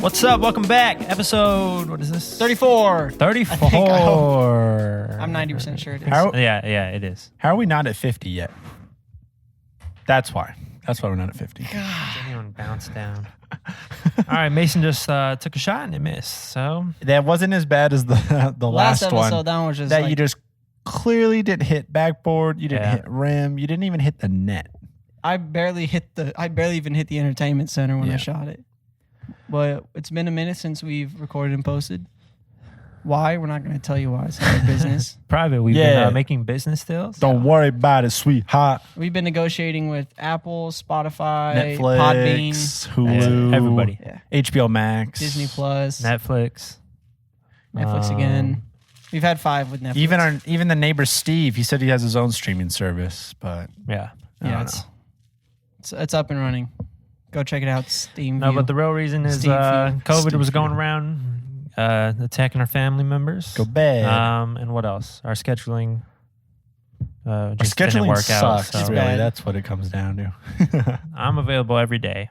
What's up? Welcome back. Episode, what is this? 34. 34. I'm 90% sure it is. Yeah, it is. How are we not at 50 yet? That's why. That's why we're not at 50. Didn't even bounce down. All right, Mason just took a shot and it missed. So That wasn't as bad as the last episode, one. that one was just that like, you just clearly didn't hit backboard. You didn't hit rim. You didn't even hit the net. I barely even hit the entertainment center when I shot it. But it's been a minute since we've recorded and posted. Why? We're not going to tell you why. It's not our business. private, we've been making business deals. Don't worry about it, sweetheart. We've been negotiating with Apple, Spotify, Netflix, Podbean, Hulu, everybody. Yeah. HBO Max, Disney Plus, Netflix again. We've had 5 with Netflix. Even the neighbor Steve, he said he has his own streaming service, but it's up and running. Go check it out. Steam. No, but the real reason is COVID was going around, attacking our family members. Go bad. And what else? Our scheduling. Our Just didn't scheduling work sucks. out. So. Really, that's what it comes down to. I'm available every day.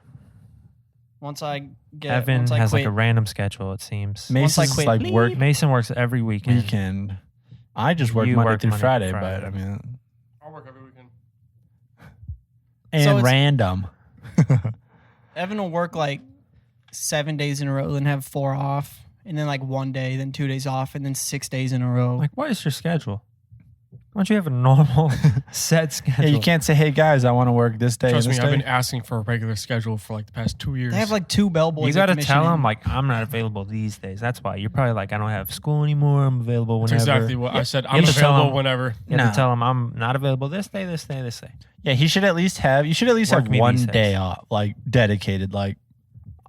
Once I Evan has quit, like a random schedule. It seems. Mason's quit, like work Mason works every weekend. I just work You Monday work through Monday Friday, through but Friday. I mean, I'll work every weekend. and So it's- random. Evan will work like 7 days in a row, then have 4 off, and then like 1 day, then 2 days off, and then 6 days in a row. Like, what is your schedule? Why don't you have a normal set schedule? Yeah, you can't say, "Hey guys, I want to work this day." Trust and me, this I've day. been asking for a regular schedule for like the past 2 years. They have like 2 bellboys. You got to tell them, them like, I'm not available these days. That's why. You're probably like, I don't have school anymore. I'm available That's whenever. exactly what I said. You I'm have to tell available them- whenever. You have No. to tell them I'm not available this day, this day, this day. Yeah, he should at least have. You should at least Work have me one these day days. off, like dedicated. Like,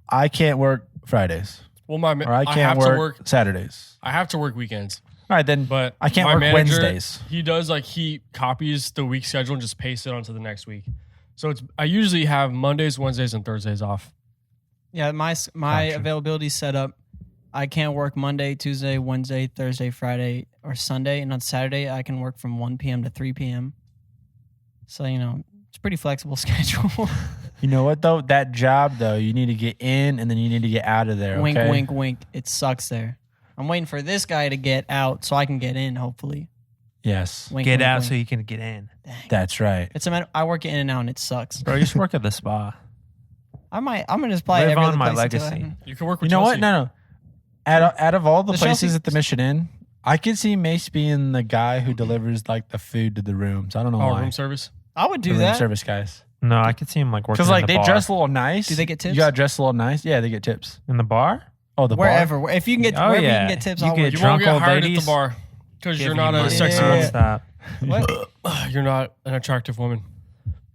I can't work Fridays, Well, or I can't have to work. Saturdays. I have to work weekends, All right, then. but I can't my work manager, Wednesdays. He does he copies the week schedule and just pastes it onto the next week. So I usually have Mondays, Wednesdays, and Thursdays off. Yeah, my Gotcha. availability set up. I can't work Monday, Tuesday, Wednesday, Thursday, Friday, or Sunday, and on Saturday I can work from 1 p.m. to 3 p.m. So it's a pretty flexible schedule. You know what though? That job though, you need to get in and then you need to get out of there. Wink, okay? wink, wink. It sucks there. I'm waiting for this guy to get out so I can get in. Hopefully, Yes, wink, Get wink, out wink. so you can get in. Dang. that's right. It's a matter. I work in and out, and it sucks. Bro, you should work at the spa. I'm gonna just apply Live every on other my place until legacy. I- You can work You with know Chelsea. what? No. Out of all the The places Chelsea- at the Mission Inn, I could see Mace being the guy who delivers like the food to the rooms. I don't know Oh, why. room service. I would The do room that. service guys. No, I could see him like working Because in like the they bar. dress a little nice. Do they get tips? You gotta dress a little nice. Yeah, they get tips. in the bar. Oh, the bar. Wherever, if you can get, Oh, wherever you yeah. can get tips, You I'll get work. You Drunk won't get old hired at ladies the bar because Give you're you not a money. sexy Yeah. woman. Stop. What? You're not an attractive woman.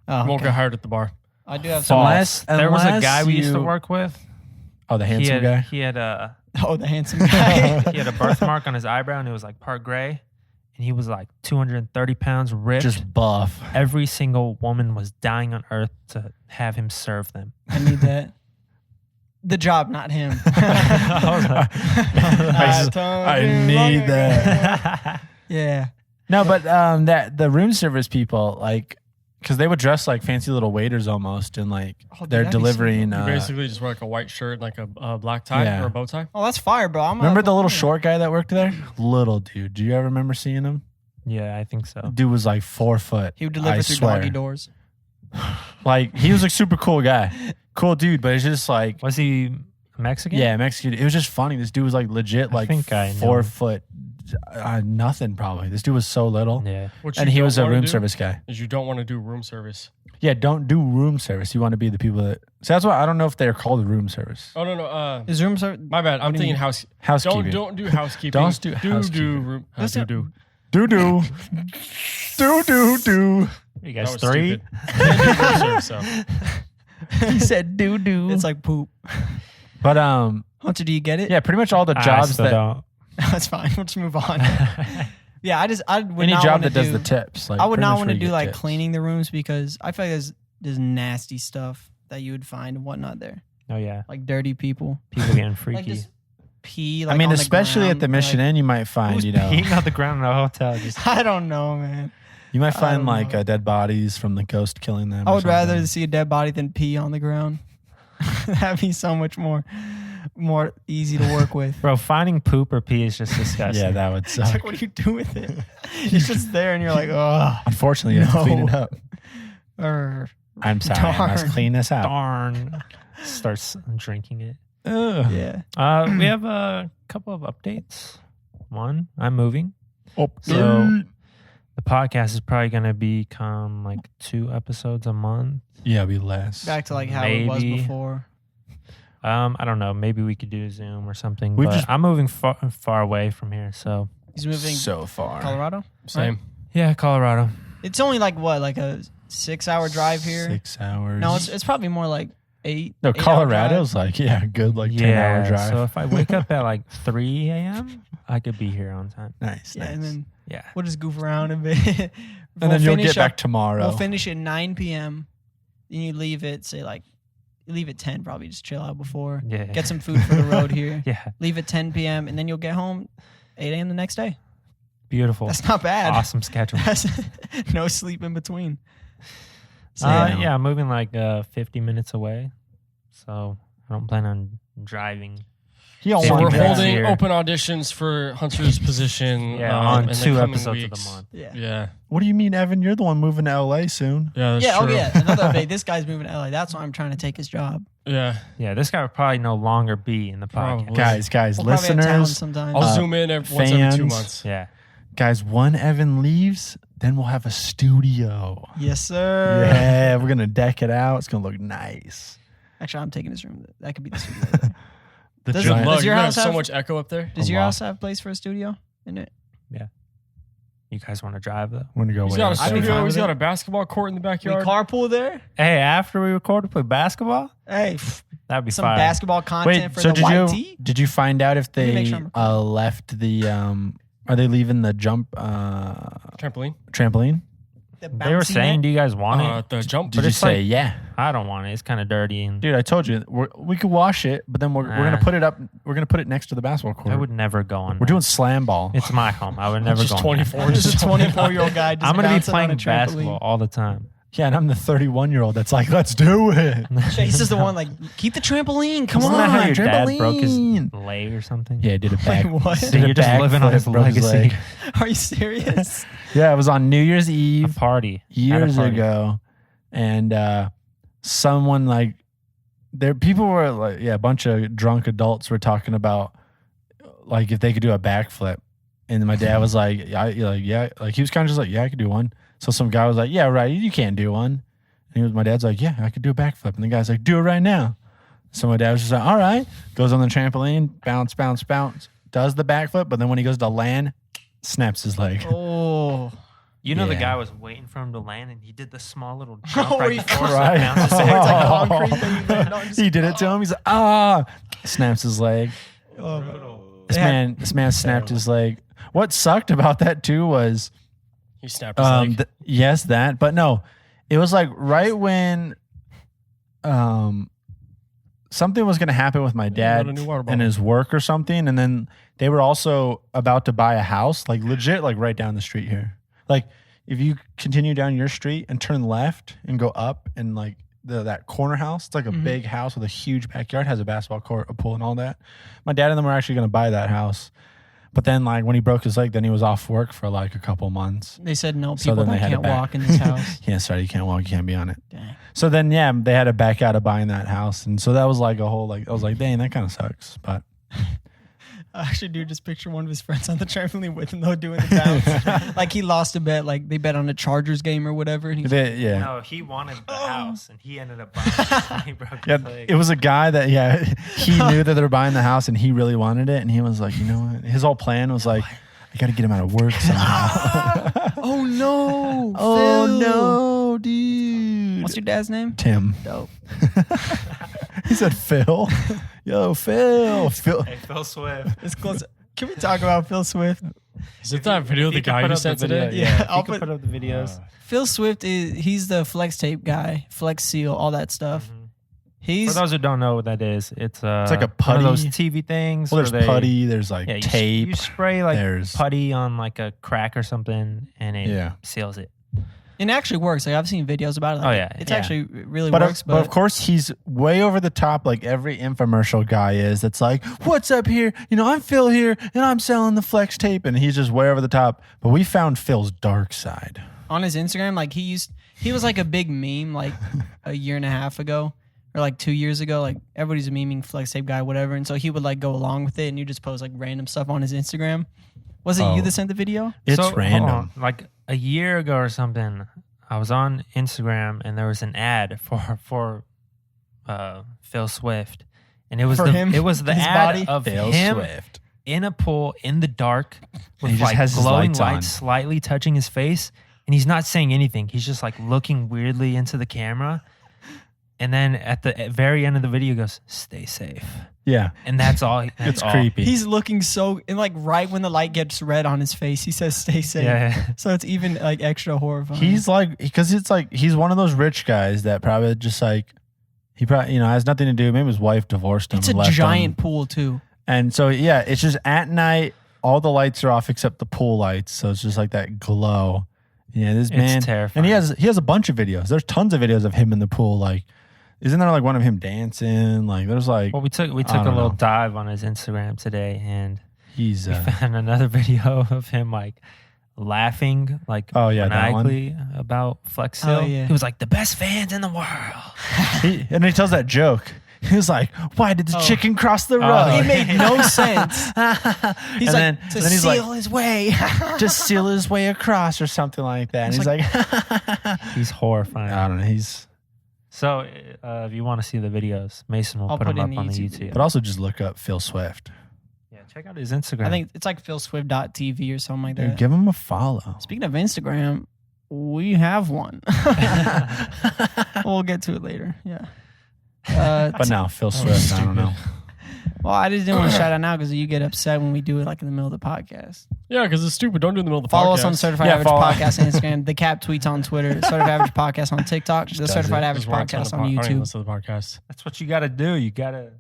Oh, You won't okay. get hired at the bar. I do have some. Unless There was a guy we used to you- work with. Oh, the handsome guy. He had a Oh, the handsome guy. he had a birthmark on his eyebrow and it was like part gray, and he was like 230 pounds ripped. Just buff. Every single woman was dying on earth to have him serve them. I need that. The job, not him. I need that. Yeah. No, but that the room service people like, because they would dress like fancy little waiters almost, and like Oh, dude, they're that'd be delivering. You basically just wear like a white shirt, and like a black tie Yeah. or a bow tie. Oh, that's fire, bro. Remember the little short guy that worked there? Little dude. Do you ever remember seeing him? Yeah, I think so. Dude was like 4 foot. He would deliver I through swear. doggy doors. Like he was a super cool guy, cool dude. But it's just like, Was he Mexican? yeah, Mexican. It was just funny. This dude was like legit, I like think I know 4 him. foot, nothing probably. This dude was so little, Yeah. What and you he don't was a wanna room do service guy. Is you don't want to do room service. Yeah, don't do room service. You want to be the people that. So that's why I don't know if they're called room service. Oh no. Is room service? My bad. I'm do you thinking mean? Housekeeping. Don't do housekeeping. Don't do housekeeping. room. That's Do not- do. Do do do. You That guys was 3? stupid. Can't do room service, so. He said do do. It's like poop. But Hunter, do you get it? yeah, pretty much all the I jobs still that don't. That's fine. We'll just move on. Yeah, I would any not job wanna that does do- the tips. Like I would pretty not much want to where you do get like tips. cleaning the rooms because I feel like there's nasty stuff that you would find and whatnot there. Oh yeah, Like dirty people. people getting Like freaky. just pee. Like I mean, on the especially at the ground, Mission like- Inn, you might find Who's you know peeing on the ground in a hotel? Just I don't know, man. you might I find don't like know. dead bodies from the ghost killing them. I or would rather something. see a dead body than pee on the ground. That'd be so much more. more easy to work with. Bro, finding poop or pee is just disgusting. Yeah, that would It's suck. like, what do you do with it? It's just there, and you're like, oh. Unfortunately, you have to clean it up. I'm sorry, I must Darn. clean this out. Darn. Starts drinking it. Ugh. Yeah. We have a couple of updates. One, I'm moving. Oh, So the podcast is probably going to become like 2 episodes a month. yeah, it'll be less. Back to like how it was Maybe. before. I don't know. Maybe we could do Zoom or something. We've But just- I'm moving far away from here. So He's moving so far. Colorado. Same. yeah, Colorado. It's only like what, like a 6-hour drive here? 6 hours. No, it's probably more like 8. no. 8-hour Colorado's like good, like 10-hour drive. So if I wake up at like 3 a.m., I could be here on time. nice, Yeah, nice. and then Yeah. we'll just goof around a bit. and then you'll get back tomorrow. We'll finish at 9 p.m. Then you leave at say like you leave at 10, probably just chill out before. Yeah. Get some food for the road here. Yeah. Leave at 10 p.m. and then you'll get home 8 a.m. the next day. Beautiful. That's not bad. Awesome schedule. That's no sleep in between. So Yeah, I'm moving like 50 minutes away. So I don't plan on driving. He don't So So want we're Fifty that. minutes holding here. open auditions for Hunter's position On in the 2 coming episodes weeks. of the month. yeah. Yeah. What do you mean, Evan? You're the one moving to LA soon. Yeah, that's Yeah, true. oh yeah. Another update. This guy's moving to LA. That's why I'm trying to take his job. Yeah. Yeah, this guy would probably no longer be in the podcast. Probably. Guys, We'll probably have town listeners, sometimes. I'll zoom in once every 2 fans. months. Yeah. guys, when Evan leaves, then we'll have a studio. Yes, sir. Yeah, we're gonna deck it out. It's gonna look nice. Actually, I'm taking his room. That could be the studio. The Does- giant- does Look, your you're gonna house have so have- much echo up there. Does A your lot. house have a place for a studio in it? You guys want to drive though? we're gonna go. He's way got a outside. I'd be fine studio. with He's it. got a basketball court in the We backyard. carpool there? Hey, after we record to play basketball, Hey, that'd be some fire. basketball content Wait, for so the white did tee? you find out if Let me make they sure I'm recording. left the Are they leaving the jump Trampoline. trampoline? The They were bouncy saying, net? "Do you guys want it?" The jump. Did you it's say like- yeah? I don't want it. It's kind of dirty, and Dude, I told you we could wash it, but then we're gonna Nah. put it up. We're gonna put it next to the basketball court. I would never go on. We're doing slam ball. It's my home. I would never Just go. on that. 24. This is a 24-year-old guy just I'm gonna be bouncing on a playing trampoline. basketball all the time. Yeah, and I'm the 31-year-old that's like, let's do it. Chase is the one like, keep the trampoline. Come Isn't on. that how your dad broke his trampoline. leg or something? Yeah, I did a back. what? did So a you're just back living on flip, his broke legacy. leg. Are you serious? Yeah, it was on New Year's A Eve party. At a years party. ago, and someone like people were like, a bunch of drunk adults were talking about like if they could do a backflip, and my dad was like, yeah, he was kind of just like, yeah, I could do one. So some guy was like, yeah, right, you can't do one. And my dad's like, yeah, I could do a backflip, and the guy's like, do it right now. So my dad was just like, all right, goes on the trampoline, bounce, bounce, bounce, does the backflip, but then when he goes to land, snaps his leg. Oh. You know, the Yeah. guy was waiting for him to land, and he did the small little jump Oh, right he before, so Right. it bounces It's back. like concrete that you land on, just- He did it to him. He's like, snaps his leg. Oh. This Yeah. man snapped his leg. What sucked about that too was, He snapped his leg. yes, that, but no, it was like right when, something was going to happen with my got a dad new water and bottle. his work or something, and then they were also about to buy a house, like legit, like right down the street here. Like if you continue down your street and turn left and go up, and like that corner house, it's like a Mhm. big house with a huge backyard, has a basketball court, a pool, and all that. My dad and them were actually going to buy that house, but then like when he broke his leg, then he was off work for like a couple months. They said no, So people then they that had to can't back. walk in this house. Yeah, sorry, you can't walk, you can't be on it. Dang. So then, yeah, they had to back out of buying that house, and so that was like a whole like I was like, dang, that kind of sucks. But I actually do just picture one of his friends on the trampoline with him though doing the bounce. Like he lost a bet, like they bet on a Chargers game or whatever. And he's yeah, No, he wanted the house, and he ended up buying it. And he broke yeah, his leg. it was a guy that he knew that they were buying the house, and he really wanted it, and he was like, you know what? His whole plan was like, I got to get him out of work somehow. oh no. Oh Phil. no, dude! What's your dad's name? Tim? Dope. He said Phil. Yo, Phil. Hey, Phil Swift. It's close. Can we talk about Phil Swift? Is it that video of the You could guy put you up the sent video, today? Yeah, if I'll you could put- put up the videos. Phil Swift he's the flex tape guy, flex seal, all that stuff. Mhm. He's For those who don't know what that is, it's like a one of putty. those TV things. Well, there's where they- putty. There's like Yeah, you, tape. you spray like there's putty on like a crack or something, and it Yeah. seals it. It actually works. Like I've seen videos about it. Like, Oh, yeah, it's yeah. actually it really But works. of course, he's way over the top, like every infomercial guy is. That's like, what's up here? I'm Phil here, and I'm selling the flex tape, and he's just way over the top. But we found Phil's dark side. on his Instagram, like he was like a big meme like a year and a half ago or like 2 years ago. Like everybody's a memeing flex tape guy, whatever. And so he would like go along with it, and you just post like random stuff on his Instagram. Was it you that sent the video? It's hold random. on. Like a year ago or something, I was on Instagram and there was an ad for Phil Swift, and it was him? it was the His ad body? of Phil him Swift. in a pool in the dark And he with just like has his glowing lights lights on. slightly touching his face, and he's not saying anything. He's just like looking weirdly into the camera. And then at the very end of the video, he goes, "Stay safe," Yeah, and that's all. That's it's all. creepy. He's looking so, and like right when the light gets red on his face, he says, "Stay safe." Yeah. So it's even like extra horrifying. He's like, because it's like he's one of those rich guys that probably just like he probably has nothing to do. Maybe his wife divorced him. it's and a left giant him. pool too. And so yeah, it's just at night. All the lights are off except the pool lights, so it's just like that glow. Yeah, this man, terrifying. and he has a bunch of videos. There's tons of videos of him in the pool. Like, isn't there like one of him dancing? Like, there's like Well, we took a don't little know. dive on his Instagram today, and he's we found another video of him like laughing like Oh, yeah, that one? maniacally about Flex Oh, Hill. yeah. He was like, "The best fans in the world." and he tells that joke. He was like, "Why did the chicken cross the road?" He made no sense. He's And like, then- to and then he's like- seal his way. Just seal his way across or something like that. And It's he's like, He's horrifying. I don't know. He's, So if you want to see the videos, Mason will I'll put put them in up the on the YouTube YouTube. video. but also just look up Phil Swift. Yeah, check out his Instagram. I think it's like philswift.tv or something like Dude, that. give him a follow. Speaking of Instagram, we have one. We'll get to it later. Yeah. But no, Phil Swift, I don't know. Well, I just didn't want to shout out now because you get upset when we do it like in the middle of the podcast. Yeah, because it's stupid. Don't do it in the middle of the Follow podcast. us on Certified Yeah, Average follow- Podcast on Instagram. The Cap tweets on Twitter. Certified Average Podcast on TikTok. The does Certified it. Average Just works Podcast the on po- YouTube. Listen to the podcast. that's what you got to do. You got to.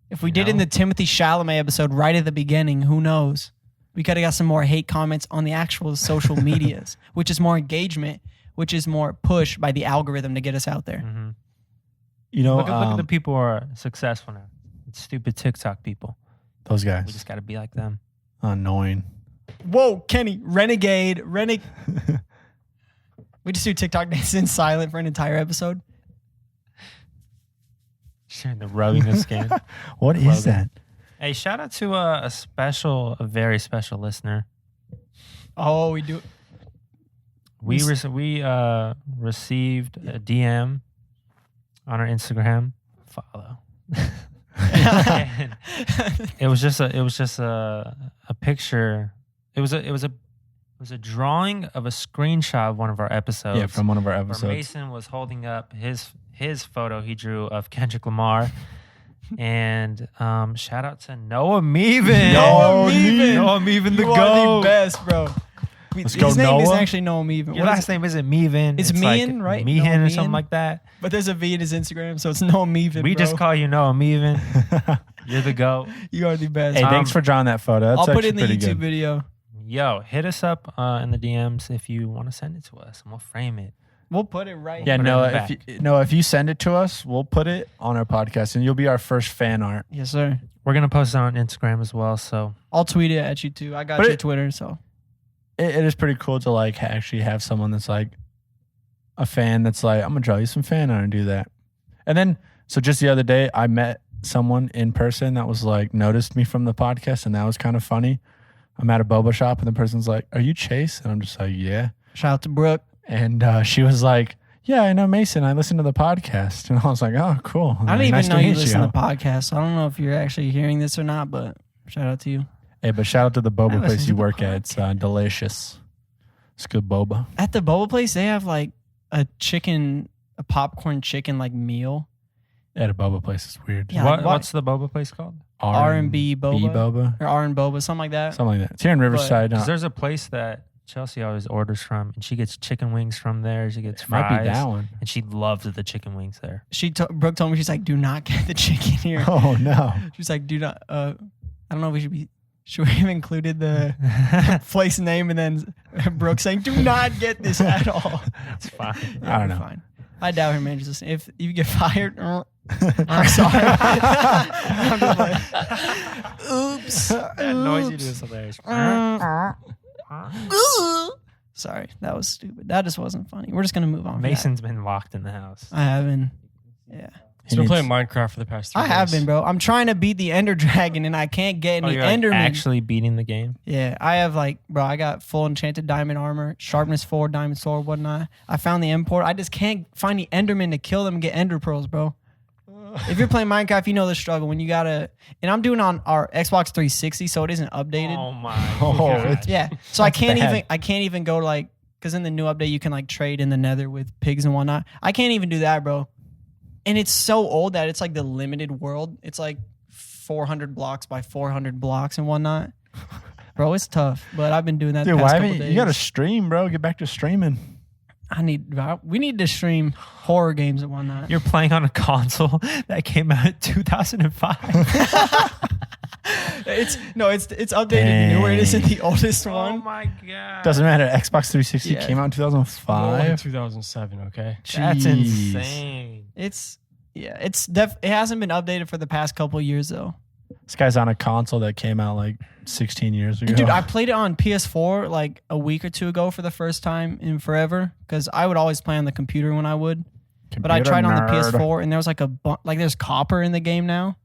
If we did in the Timothy Chalamet episode right at the beginning, who knows? We could have got some more hate comments on the actual social medias, which is more engagement, which is more push by the algorithm to get us out there. Mm-hmm. You know, Look at the people who are successful now. It's stupid TikTok people. those We guys. just got to be like them. Annoying. Whoa, Kenny, renegade. We just do TikTok dances silent for an entire episode. Sharing the rubbing of skin. What Love is that? Hey, shout out to a very special listener. Oh, we do. We received a DM on our Instagram. Follow. And it was just a picture. It was a drawing of a screenshot of one of our episodes. Yeah, from one of our where episodes. Mason was holding up his photo he drew of Kendrick Lamar. And shout out to Noah Meven. Noah Meven. Noah Meven, the You are GOAT. the best, bro. Let's His go, name is Noah. actually Noah Meven. Your last name isn't Meven. It's Meehan, right? Meehan Noah or Meehan? something like that. But there's a V in his Instagram, so it's Noah Meven. We bro. just call you Noah Meven. You're the GOAT. You are the best. Hey, thanks for drawing that photo. That's I'll put actually it in the pretty YouTube good. video. Yo, hit us up in the DMs if you want to send it to us, and we'll frame it. We'll put it right Yeah, Put it in Noah. the If you send it to us, we'll put it on our podcast, and you'll be our first fan art. Yes, sir. We're gonna post it on Instagram as well. So I'll tweet it at you too. I got But your it- Twitter, so It is pretty cool to like actually have someone that's like a fan that's like, I'm gonna draw you some fan art and do that. And then, so just the other day, I met someone in person that was like noticed me from the podcast, and that was kind of funny. I'm at a boba shop, and the person's like, "Are you Chase?" And I'm just like, "Yeah." shout out to Brooke. And she was like, "Yeah, I know Mason. I listen to the podcast." And I was like, "Oh, cool." I don't Like, even nice know to you meet listen to the podcast, so I don't know if you're actually hearing this or not, but shout out to you. Hey, but shout out to the I boba listen place to you the work at. It's delicious. It's good boba. At the boba place, they have like a popcorn chicken like meal. At a boba place, it's weird. Yeah, what, like, what's the boba place called? R&B boba. boba. Or R and boba, something like that. Something like that. It's here in Riverside. Because there's a place that Chelsea always orders from, and she gets chicken wings from there. She gets it might fries, be that one. and she loves the chicken wings there. Brooke told me, she's like, do not get the chicken here. Oh no. She's like, do not. I don't know if we should be Should we have included the place name and then Brooke saying, "Do not get this at all"? It's fine. I don't know. Fine. I doubt her manager's listening. If you get fired, I'm sorry. I'm just like, oops. That noise you do is hilarious. Sorry, that was stupid. That just wasn't funny. We're just gonna move on. from that. Mason's been locked in the house. I haven't. Yeah, He's been playing Minecraft for the past 3 I days. have been, bro. I'm trying to beat the Ender Dragon and I can't get Oh, any you're like Enderman. actually beating the game? Yeah, I have bro, I got full enchanted diamond armor, sharpness 4, diamond sword, whatnot. I found the import. I just can't find the Enderman to kill them and get Ender pearls, bro. If you're playing Minecraft, you know the struggle when you gotta. And I'm doing on our Xbox 360, so it isn't updated. Oh my Oh, god. it's- Yeah, so I can't bad. even go because in the new update you can trade in the Nether with pigs and whatnot. I can't even do that, bro. And it's so old that it's the limited world. It's 400 blocks by 400 blocks and whatnot. Bro, it's tough. But I've been doing that. Dude, the why past haven't couple you days. got to stream, bro? Get back to streaming. We need to stream horror games and whatnot. You're playing on a console that came out in 2005. It's updated newer. It isn't the oldest Oh one. my god. Doesn't matter. Xbox 360 Yeah. came out in More like 2005. 2007, okay? That's Jeez. insane. It hasn't been updated for the past couple years though. This guy's on a console that came out 16 years ago. And dude, I played it on PS4 a week or two ago for the first time in forever because I would always play on the computer when I would. But I tried on the PS4 and there was there's copper in the game now.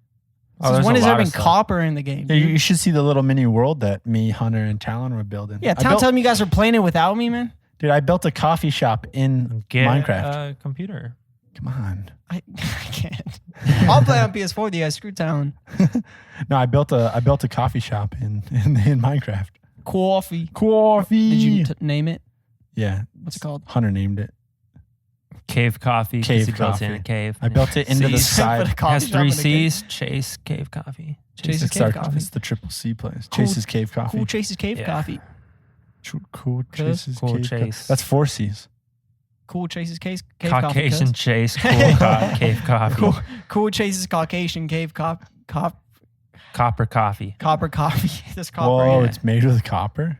Oh, Since there's when a has there lot of been stuff. copper in the game? Yeah, dude? you should see the little mini world that me, Hunter, and Talon were building. Yeah, I built- tell me you guys are playing it without me, man. Dude, I built a coffee shop in Get Minecraft. a computer. Come on. I can't. I'll play on PS4 with you guys. Screw Talon. No, I built a coffee shop in Minecraft. Coffee. Coffee. Did you name it? Yeah. What's it called? Hunter named it. Cave coffee. 'cause Cave he built it in coffee. a cave. I built it into the C's. side. Put a coffee Has shop 3 in a cave. C's. Chase Cave Coffee. Chase's It's, Cave our, Coffee. it's the triple C place. Cool- Chase's Cave Coffee. Cool Chase's Cave Yeah. Coffee. Cool Chase's Cool Cave Chase. That's 4 C's. Cool Chase's Cave Coffee. Caucasian cuz. Chase. Cool Cave Coffee. Cool Chase's Caucasian Cave Copper Coffee. Copper Coffee. This copper. Whoa, yeah. it's made with copper?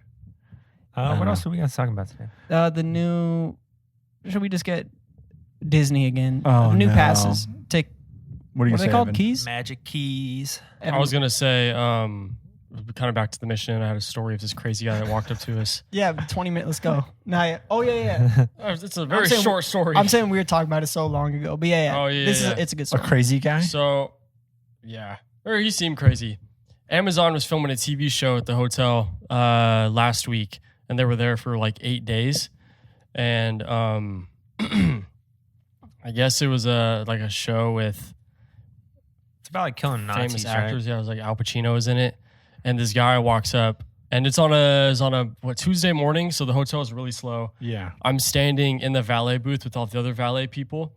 What know. else are we going to talk about today? The new. Should we just get Disney again? Oh, New no. passes. Take. What are you What are they saying? called? Evan? Keys. Magic keys. I was going to say, kind of back to the mission, I had a story of this crazy guy that walked up to us. Yeah, 20 minutes. Let's go. Nah, yeah. Oh yeah. It's a very saying- short story. I'm saying we were talking about it so long ago, but yeah. Oh, yeah, This yeah. is it's a good A story. crazy guy? So, yeah. Or he seemed crazy. Amazon was filming a TV show at the hotel last week, and they were there for 8 days. And I guess it was a show with It's about killing Nazis, famous right? actors. Yeah, it was Al Pacino was in it. And this guy walks up, and it's on a Tuesday morning, so the hotel is really slow. Yeah. I'm standing in the valet booth with all the other valet people,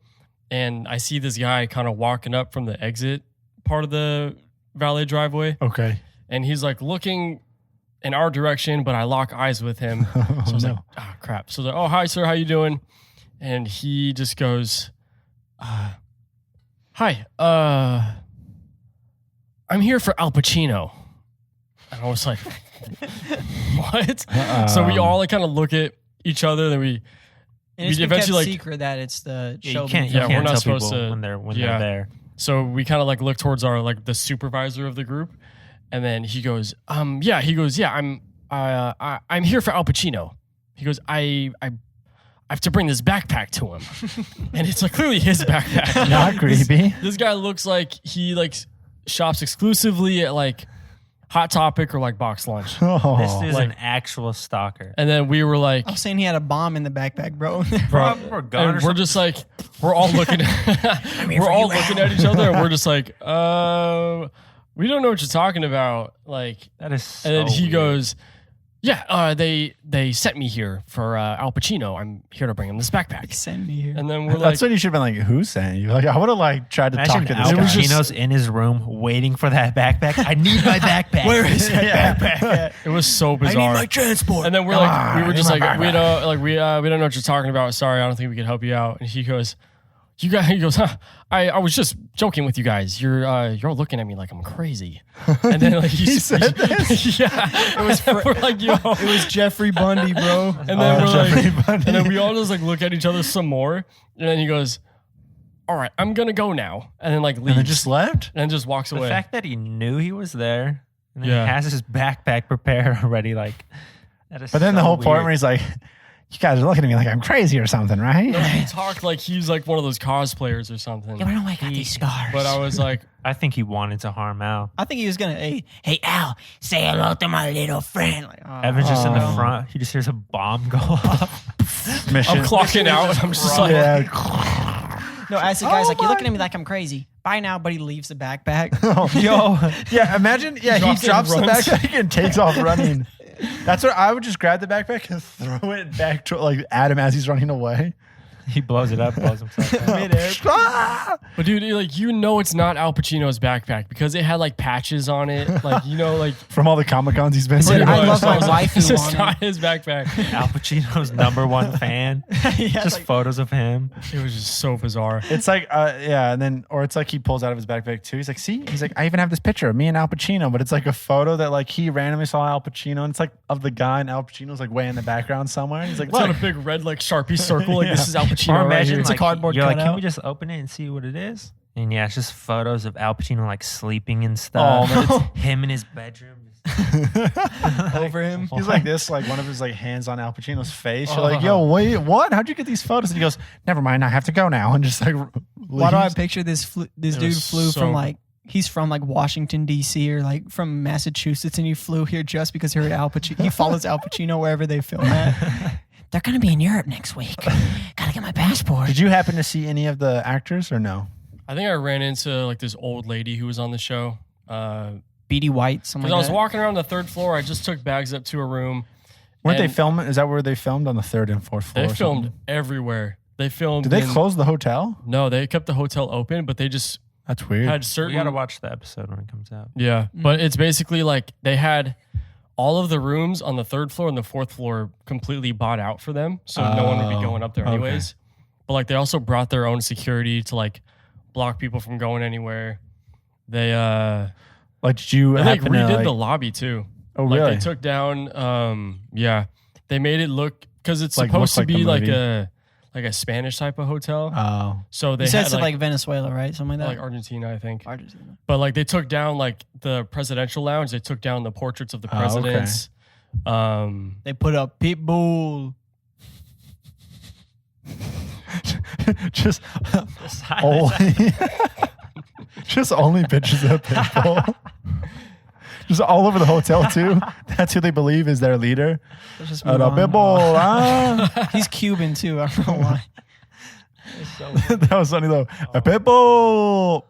and I see this guy kind of walking up from the exit part of the valet driveway, Okay. and he's looking in our direction, but I lock eyes with him. So I was no. like, oh crap. So I was like, oh, hi sir, how you doing? And he just goes, hi, I'm here for Al Pacino. And I was like, what? So we all kind of look at each other, then we And it's we been kept eventually, secret that it's the Yeah, show. you can't, being you Yeah, can't we're not tell supposed people to- when they're yeah. there. So we kind of look towards our the supervisor of the group, and then he goes, I'm here for Al Pacino. He goes, I have to bring this backpack to him, and it's clearly his backpack. Not creepy. This guy looks like he shops exclusively at Hot Topic or Box Lunch. Oh. This dude's Like- an actual stalker. And then we were like, I was saying he had a bomb in the backpack, bro. We're gone or and we're just we're all looking we're all looking at each other, and we're just we don't know what you're talking about. that is so And then he weird. goes, yeah, they sent me here for Al Pacino. I'm here to bring him this backpack. Send me here. And then we're That's when you should have been who's saying you? I would have tried to Imagine talk to Al this guy. Pacino's in his room waiting for that backpack. I need my backpack. Where is that backpack? it was so bizarre. transport. And then we're we were just we don't know what you're talking about. Sorry, I don't think we can help you out. And he goes, you guys, he goes, huh, I was just joking with you guys. You're all looking at me like I'm crazy. And then like He said this? yeah, it was we're like, yo, It was Jeffrey Bundy, bro. and then we're Jeffrey like, Bundy. and then we all just like look at each other some more, and then he goes, all right, I'm gonna go now, and then like leaves, And then just left? and then just walks The away. fact that he knew he was there and then Yeah. he has his backpack prepared already, like that is. But then the so whole part weird. where he's like, you guys are looking at me like I'm crazy or something, right? He talked like he's like one of those cosplayers or something. Yeah, but I know I got these scars. But I was like, I think he wanted to harm Al. I think he was gonna, hey Al, say hello to my little friend. Like, oh, Evan's just in the Oh. front. He just hears a bomb go off. Mission. I'm clocking out. I'm just like, Yeah. no, as the guy's Oh like, you're looking my- at me like I'm crazy. Bye now, but he leaves the backpack. Yo. Yeah, imagine. Yeah, he Drops it drops the and runs. backpack and takes off running. That's what I would just grab the backpack and throw it back to like at him as he's running away. He blows it up, blows himself up. Midair. Ah! but dude, like it's not Al Pacino's backpack because it had like patches on it, like like. From all the Comic Cons he's been Dude, to. I love my was wife This who is wanted- not his backpack. Al Pacino's #1 fan. Yeah, Just like, photos of him. It was just so bizarre. It's like, yeah, and then, or it's like he pulls out of his backpack too. He's like, see, he's like, I even have this picture of me and Al Pacino, but it's like a photo that like he randomly saw Al Pacino, and it's like of the guy, and Al Pacino's like way in the background somewhere. And he's like, It's got a look, big red like Sharpie circle. Like this is Al Or Pacino right imagine here. It's a like, cardboard you're like, can cutout. we just open it and see what it is? And yeah, it's just photos of Al Pacino like sleeping and stuff. Oh, no. It's him in his bedroom. over him. he's like this, like one of his like hands on Al Pacino's face. You're like, yo, wait, what? How'd you get these photos? And he goes, never mind, I have to go now, and just like, Why do I leaves. picture this It dude was flew so- from like he's from like Washington D.C. or like from Massachusetts, and he flew here just because he heard Al Pacino. He follows Al Pacino wherever they film at. They're gonna be in Europe next week. Gotta get my passport. Did you happen to see any of the actors or no? I think I ran into like this old lady who was on the show. Beady White, something Because I like was that. walking around the third floor. I just took bags up to a room. Weren't they And filming? Is that where they filmed on the third and fourth floor? They or filmed something? everywhere. They filmed. Did they in- close the hotel? No, they kept the hotel open, but they just That's weird. had We certain. gotta watch the episode when it comes out. Yeah, but it's basically like they had all of the rooms on the third floor and the fourth floor completely bought out for them, so no one would be going up there okay. anyways. But like they also brought their own security to like block people from going anywhere. They Like, did you they like happen to, redid like- the lobby too. Oh, Like really? they took down they made it look because it's Like, supposed looks to like be the like movie. a Spanish type of hotel. Oh, So they He said had it's like Venezuela, right? Something like that. like Argentina, I think. Argentina. But like they took down like the presidential lounge. They took down the portraits of the Oh, okay. presidents. They put up Pitbull. just only, just only pictures of people. Just all over the hotel too. That's who they believe is their leader. Let's just Oh, move the on. Pitbull, ah. He's Cuban too. I don't know why. That was funny though. A Pitbull.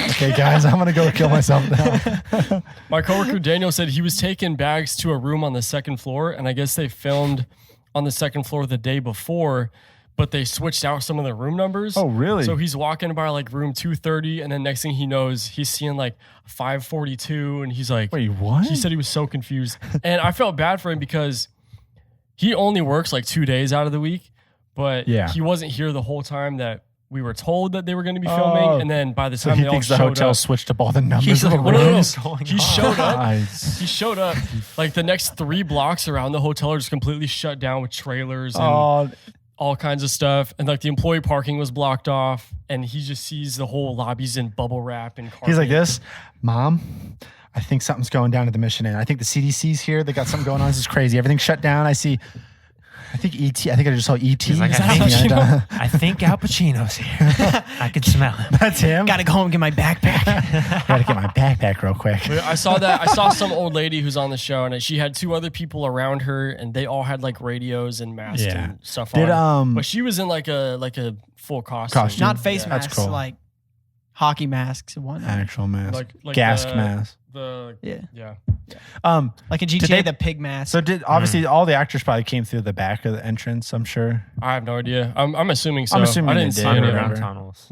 Okay, guys, I'm gonna go kill myself now. My coworker Daniel said he was taking bags to a room on the second floor, and I guess they filmed on the second floor the day before, but they switched out some of the room numbers. Oh, really? So he's walking by like room 230, and then next thing he knows, he's seeing like 542, and he's like, Wait, what? He said he was so confused. And I felt bad for him because he only works like 2 days out of the week, but Yeah. he wasn't here the whole time that we were told that they were going to be filming. Oh. And then by the So time he they all thinks the showed hotel up, switched up all the numbers. He's of like, the what rooms. is going he on? showed up. Guys. He showed up. Like the next 3 blocks around the hotel are just completely shut down with trailers and Oh, all kinds of stuff. And like the employee parking was blocked off. And he just sees the whole lobbies in bubble wrap and carpet. he's like this, Mom. I think something's going down at the Mission Inn. I think the CDC's here. They got something going on. This is crazy. Everything's shut down. I think ET. I think I just saw ET. He's like, Is that I think, something I done? I think Al Pacino's here. I can smell him. That's him. Gotta go home and get my backpack. Gotta get my backpack real quick. But I saw that. I saw some old lady who's on the show, and she had 2 other people around her, and they all had like radios and masks Yeah. and stuff Did on. But she was in like a full costume. Costume. Not face That's masks, cool. like hockey masks and whatnot. Actual mask. like Gas the- mask. Yeah. Like a Did GTA, they- the pig mask. So did obviously all the actors probably came through the back of the entrance. I'm sure. I have no idea. I'm assuming so. I'm assuming I they didn't see did, any of Underground it. whatever. tunnels.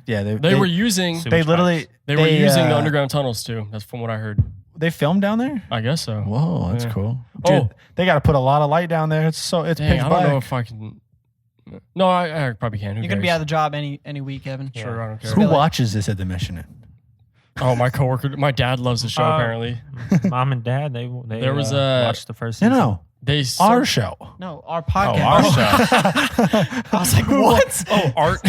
Yeah. They Were using Super They Spikes. literally they were using the uh, underground tunnels too. That's from what I heard. They filmed down there. I guess so. Whoa, that's Yeah. cool. Dude, Oh. they got to put a lot of light down there. It's Dang, pitch I black. don't know if I can. No, I probably can. Who You're gonna be cares? out of the job any week, Evan. Yeah. Sure, I don't care. Who Really? watches this at the Mission Inn? Oh, my coworker, my dad loves the show. Apparently, Mom and Dad, they There was a- watched the first season. No, they our show. No, our Oh, podcast. our show. I was like, what? oh, Art.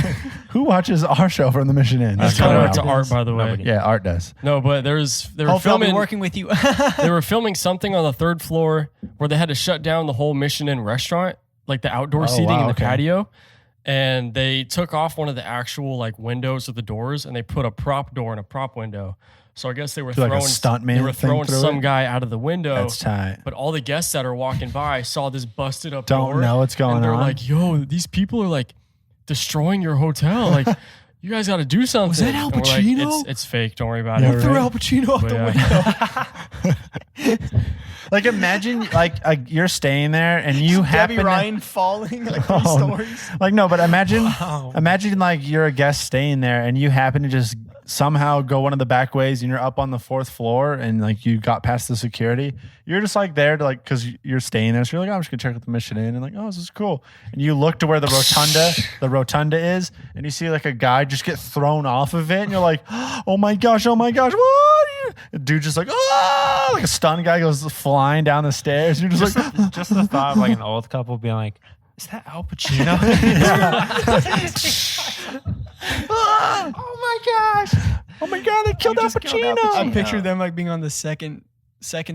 Who watches our show from the Mission Inn? That's Shout shout out. out to Art, by the way. Nobody. Yeah, Art does. No, but they were Hopefully, I'll be filming. working with you. They were filming something on the 3rd floor where they had to shut down the whole Mission Inn restaurant, like the outdoor Oh, seating wow, and the okay. patio. And they took off one of the actual like windows of the doors and they put a prop door and a prop window. So I guess they were Do like a throwing stuntman they were thing throwing through some it? guy out of the window. That's tight. But all the guests that are walking by saw this busted up Don't door. know what's going and they're on. like, "Yo, these people are like destroying your hotel. Like, you guys got to do something." Was that Al And we're like, Pacino? it's fake. Don't worry about Yeah, it. right. Al Pacino out But, the yeah. window. Like imagine like you're staying there and you happen Debbie to, Ryan falling like 3 Oh, stories. like no, but imagine Wow. imagine like you're a guest staying there and you happen to just somehow go one of the back ways and you're up on the 4th floor and like you got past the security. You're just like there to like because you're staying there, so you're like, oh, I'm just gonna check out the Mission Inn and like, oh, this is cool. And you look to where the rotunda is, and you see like a guy just get thrown off of it, and you're like, oh my gosh, what are you? The dude just like, oh, like a stunned guy goes flying down the stairs. You're just like, Just the thought of like an old couple being like, "Is that Al Pacino?" oh my gosh, oh my god, they killed Al just killed Al Pacino. I picture them like being on the second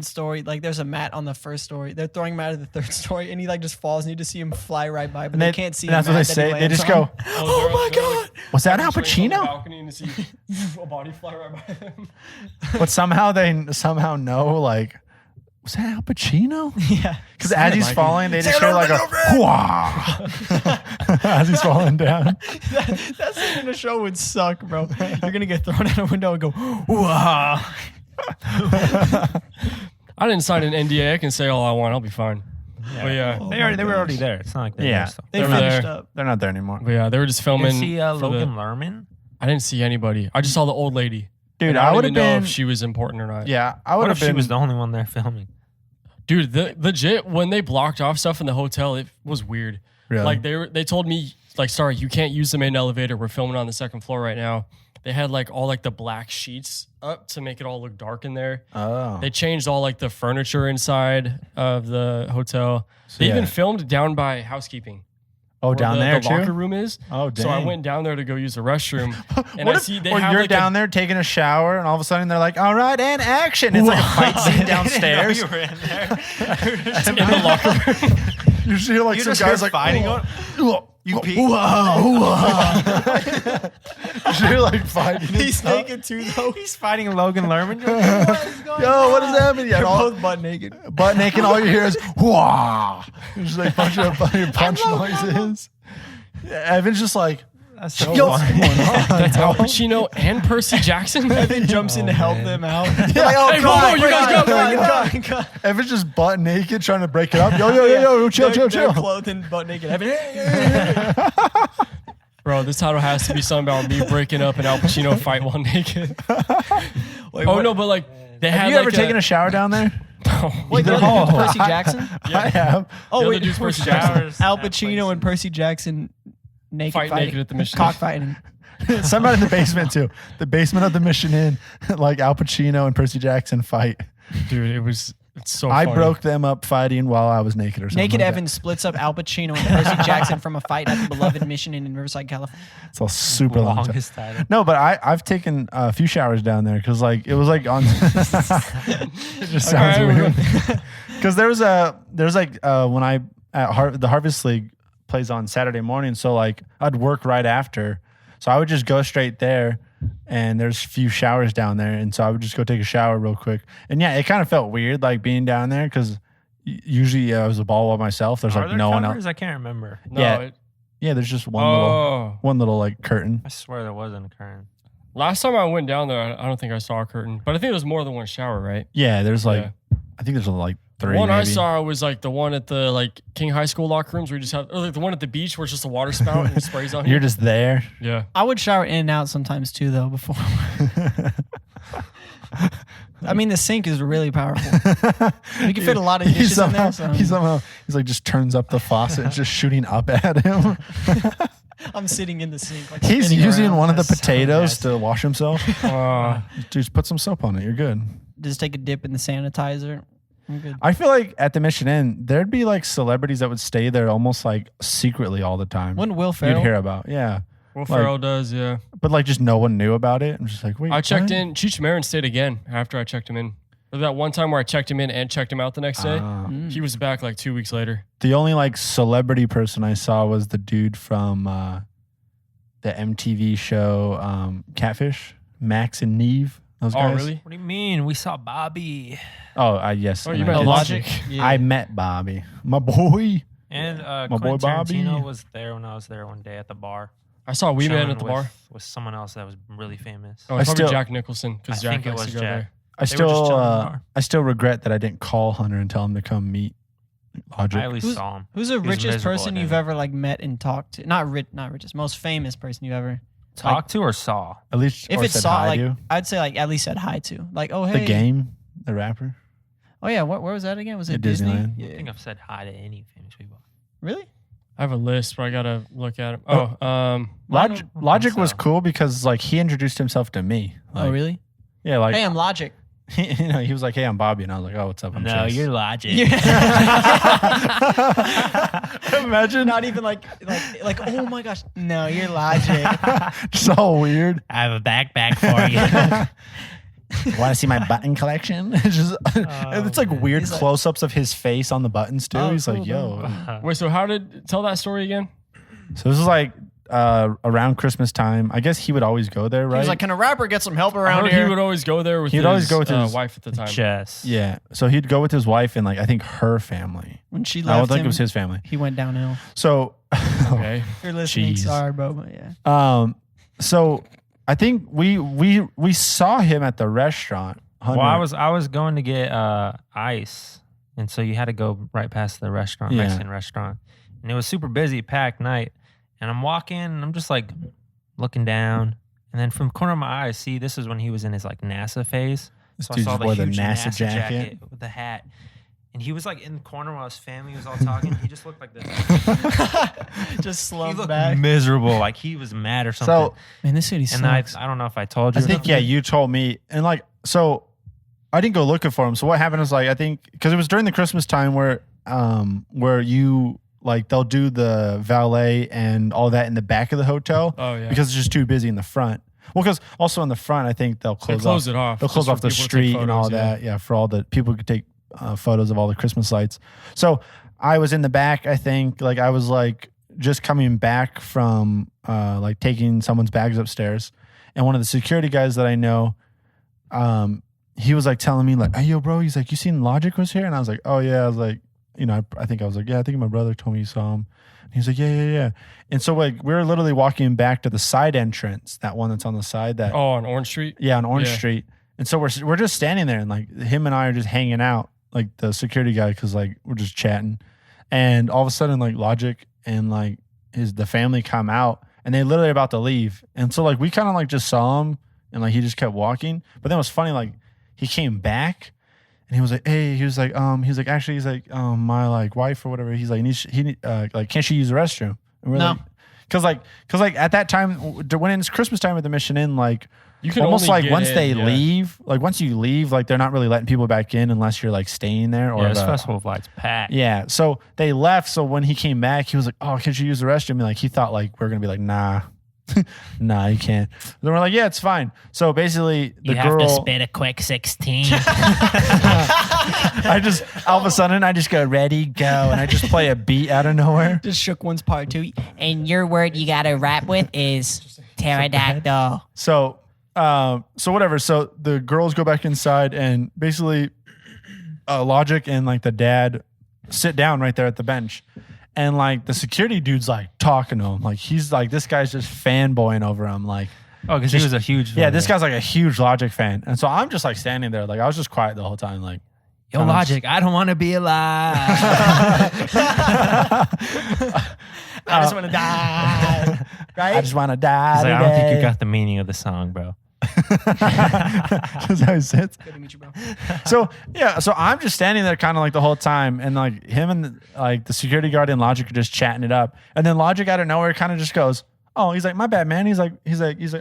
story. Like there's a mat on the 1st story. They're throwing him out of the 3rd story, and he like just falls, and you just see him fly right by, but And they can't see. and that's the what they mat that he say. They lands just on. go, Oh my god! was that Al Swing from the Pacino? balcony and see a body fly right by them. But somehow they somehow know like, was that Al Pacino? Yeah, Because as he's like falling, they just hear like a whooah as he's falling down. that scene in the show would suck, bro. You're gonna get thrown out a window and go, wow. I didn't sign an NDA. I can say all I want. I'll be fine. But yeah, They were already there. It's not like they're Yeah. there still. They They were finished there. up. They're not there anymore. but yeah, they were just You filming. didn't see for the- Logan Lerman? I didn't see anybody. I just saw the old lady. Dude, And I don't would have even know been. if she was important or not. Yeah, I would What have if she been. was the only one there filming? Dude, legit when they blocked off stuff in the hotel, it was weird. Really? Like they told me like, sorry, you can't use the main elevator. We're filming on the 2nd floor right now. They had like all like the black sheets up to make it all look dark in there. Oh, They changed all like the furniture inside of the hotel. They yeah. even filmed down by housekeeping. oh, where down the, there the locker too. room is. Oh, So I dang. went down there to go use the restroom. And What I if, see they or have you're like down there taking a shower, and all of a sudden they're like, "All right, and action!" It's like a fight scene downstairs. You were in there. in the locker room. You just hear like You some just guys hear like fighting "Oh, going- oh, You oh, pee? You just hear like fighting. and He's stuff. naked too, though. He's fighting Logan Lerman. Yo, what is happening? Yeah, They're all, both butt naked. butt naked. All you hear is "Wah!" There's like a bunch of punch noises. Yeah, Evan's just like, That's so "Yo, funny. what's going on?" That's Al Pacino and Percy Jackson. Evan jumps in to help man. them out. Yeah, like, oh, Hey, God, whoa, you guys God, go, God. Evan's just butt naked trying to break it up. Yo, chill, They're chill. clothed and butt naked. Evan, Bro, this title has to be something about me breaking up and Al Pacino fight while naked. wait, Oh what- no, but like they Have had you like ever taken a shower down there? Wait, the other dude's Percy Jackson? I have. Oh, The other wait, dude's Percy Jackson. Showers Al at Pacino places. and Percy Jackson naked Fight fighting. naked at the Mission. Cockfighting. Somebody in the basement too. The basement of the Mission Inn, like Al Pacino and Percy Jackson fight. Dude, it's so I funny. broke them up fighting while I was naked or something. Naked like Evan splits up Al Pacino and Percy Jackson from a fight at the beloved Mission Inn in Riverside, California. that. It's all super long. Time. Longest title. No, but I've taken a few showers down there because like it was like on. It just sounds Okay. weird. Because there's like when I at the Harvest League plays on Saturday morning, so like I'd work right after, so I would just go straight there. And there's a few showers down there, and so I would just go take a shower real quick. And yeah, it kind of felt weird like being down there because usually I was a ball by myself. There's Are like there no one covers? else. I can't remember. No, Yeah. Yeah, there's just oh. one little like curtain. I swear there wasn't a current. Last time I went down there, I don't think I saw a curtain, but I think there's more than one shower, right? Yeah, there's like Yeah. I think there's like The 3. one I maybe. saw was like the one at the like King High School locker rooms where you just have, or like the one at the beach where it's just a water spout and it sprays on you. You're just there. Yeah. I would shower in and out sometimes too, though, before. I mean, the sink is really powerful. You can fit a lot of dishes in there. So He's like just turns up the faucet and just shooting up at him. I'm sitting in the sink. Like He's spinning using around. one of the That's so potatoes nasty. to wash himself. Just put some soap on it. You're good. Just take a dip in the sanitizer. I'm good. I feel like at the Mission Inn, there'd be like celebrities that would stay there almost like secretly all the time. Wouldn't Will You'd Ferrell? hear about, yeah. Will Ferrell does, yeah. But like just no one knew about it. I'm just like, wait. I checked what? in. Cheech Marin stayed again after I checked him in. Or that one time where I checked him in and checked him out the next day. He was back like 2 weeks later. The only like celebrity person I saw was the dude from the MTV show Catfish, Max and Neve. Those Oh, guys. really? What do you mean? We saw Bobby Oh, yes. Oh, and you I met did Logic? see- Yeah. I met Bobby, my boy. and My boy Quentin Bobby. Tarantino was there when I was there one day at the bar. I saw Wee Man chilling at the with, bar. with someone else that was really famous. Oh, I it's probably still- Jack Nicholson because I Jack think it likes was to go Jack. there. I They were just still, chilling in the bar. I still regret that I didn't call Hunter and tell him to come meet Logic. I at least saw him. Who's the He was richest miserable person at you've dinner. ever like met and talked to? Not richest, most famous person you ever. Talked to or saw? At least, If or it's said saw, hi like to. I'd say like at least said hi to. Like, oh hey, The Game, the rapper. Oh yeah, where was that again? Was it At Disney? Disneyland. I Yeah. think I've said hi to any famous people. Really? I have a list, but I gotta look at it. Logic was so. cool because like he introduced himself to me. Oh Like, really? Yeah, like Hey, I'm Logic. he was like, "Hey, I'm Bobby," and I was like, "Oh, what's up?" I'm Chase. Logic. Imagine Not even like oh my gosh, no, you're Logic. so weird. I have a backpack for you. Want to see my button collection? It's just it's like man. weird He's like- close-ups of his face on the buttons too. Oh, He's cool, like, "Yo." wait, so tell that story again? So this is like around Christmas time. I guess he would always go there, He right? was like, can a rapper get some help I around heard here? he would always go there with He'd his always go with his wife at the time. Jess. yeah. So he'd go with his wife and like I think her family. When she I left don't think him, it was his family. he went downhill. So Okay. If you're listening, Jeez. sorry, bro, but yeah. so I think we saw him at the restaurant. Well, Hunter. I was going to get ice, and so you had to go right past the restaurant, Yeah. Mexican restaurant, and it was super busy, packed night. And I'm walking, and I'm just like looking down, and then from the corner of my eye, I see this is when he was in his like NASA phase. This So I dude saw just the wore the huge NASA jacket. with the hat, and he was like in the corner while his family was all talking. He just looked like this. Just He slumped looked back. miserable, like he was mad or something. So Man, this city and I sucks. don't know if I told you. I think you told me, and like so, I didn't go looking for him. So what happened was like I think because it was during the Christmas time where you like they'll do the valet and all that in the back of the hotel Oh yeah. because it's just too busy in the front. Well, because also in the front I think they'll They close close off. it off. They'll close just off for the people to take street and all photos, yeah. that. Yeah, for all the people could take photos of all the Christmas lights. So I was in the back. I think like I was like just coming back from like taking someone's bags upstairs, and one of the security guys that I know, he was like telling me like, "Hey, yo, bro," he's like, "You seen Logic was here?" And I was like, "Oh yeah." I was like, you know, I think I was like, "Yeah, I think my brother told me you saw him." And he's like, "Yeah." And so like we were literally walking back to the side entrance, that one that's on the side that Oh, on Orange Street. yeah, on Orange Yeah. Street. And so we're just standing there, and like him and I are just hanging out, like the security guy, because like we're just chatting, and all of a sudden like Logic and like the family come out, and they literally about to leave, and so like we kind of like just saw him, and like he just kept walking, but then it was funny, like he came back, and he was like, "Hey," he was like, actually, he's like, my like wife or whatever, he's like, like, can't she use the restroom? And we're No. like, cause like at that time when it's Christmas time at the Mission Inn, like. You can Almost only like get once in, they yeah. leave, like once you leave, like they're not really letting people back in unless you're like staying there or Yeah, this festival of lights packed. yeah. So they left. So when he came back, he was like, "Oh, can you use the restroom?" And like he thought like we're gonna be like, "Nah, nah, you can't." Then we're like, "Yeah, it's fine." So basically, the girl, a quick 16. I just all of a sudden I just go ready, go, and I just play a beat out of nowhere. Just shook one's part too. And your word you got to rap with is pterodactyl. So whatever. So the girls go back inside, and basically, Logic and like the dad sit down right there at the bench, and like the security dude's like talking to him, like he's like this guy's just fanboying over him, like Oh, because he was a huge yeah, fan. this guy's like a huge Logic fan, and so I'm just like standing there, like I was just quiet the whole time, like Yo, Logic, I don't want to be alive. I just want to die. I Right? just want to die. He's like, I don't think today. you got the meaning of the song, bro. That's how he sits. Good to meet you, bro. So I'm just standing there kind of like the whole time, and like him and like the security guard and Logic are just chatting it up, and then Logic out of nowhere kind of just goes, "Oh," he's like, "My bad, man." He's like,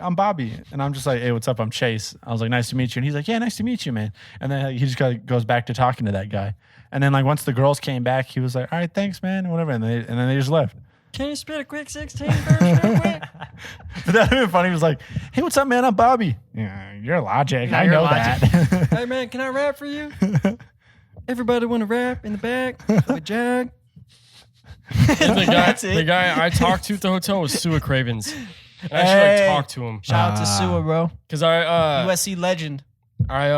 "I'm Bobby," and I'm just like, "Hey, what's up? I'm Chase." I was like, "Nice to meet you," and he's like, "Yeah, nice to meet you, man." And then he just goes back to talking to that guy, and then like once the girls came back, he was like, "All right, thanks, man," and whatever, and then they just left. Can you spit a quick 16 verse real quick? But that would have been funny. He was like, "Hey, what's up, man? I'm Bobby." Yeah, you're Logic. I you're know Logic. that. Hey, man, can I rap for you? Everybody want to rap in the back with Jag? The guy I talked to at the hotel was Stuart Cravens. And I should like talk to him. Shout out to Stuart, bro. Because I USC legend. I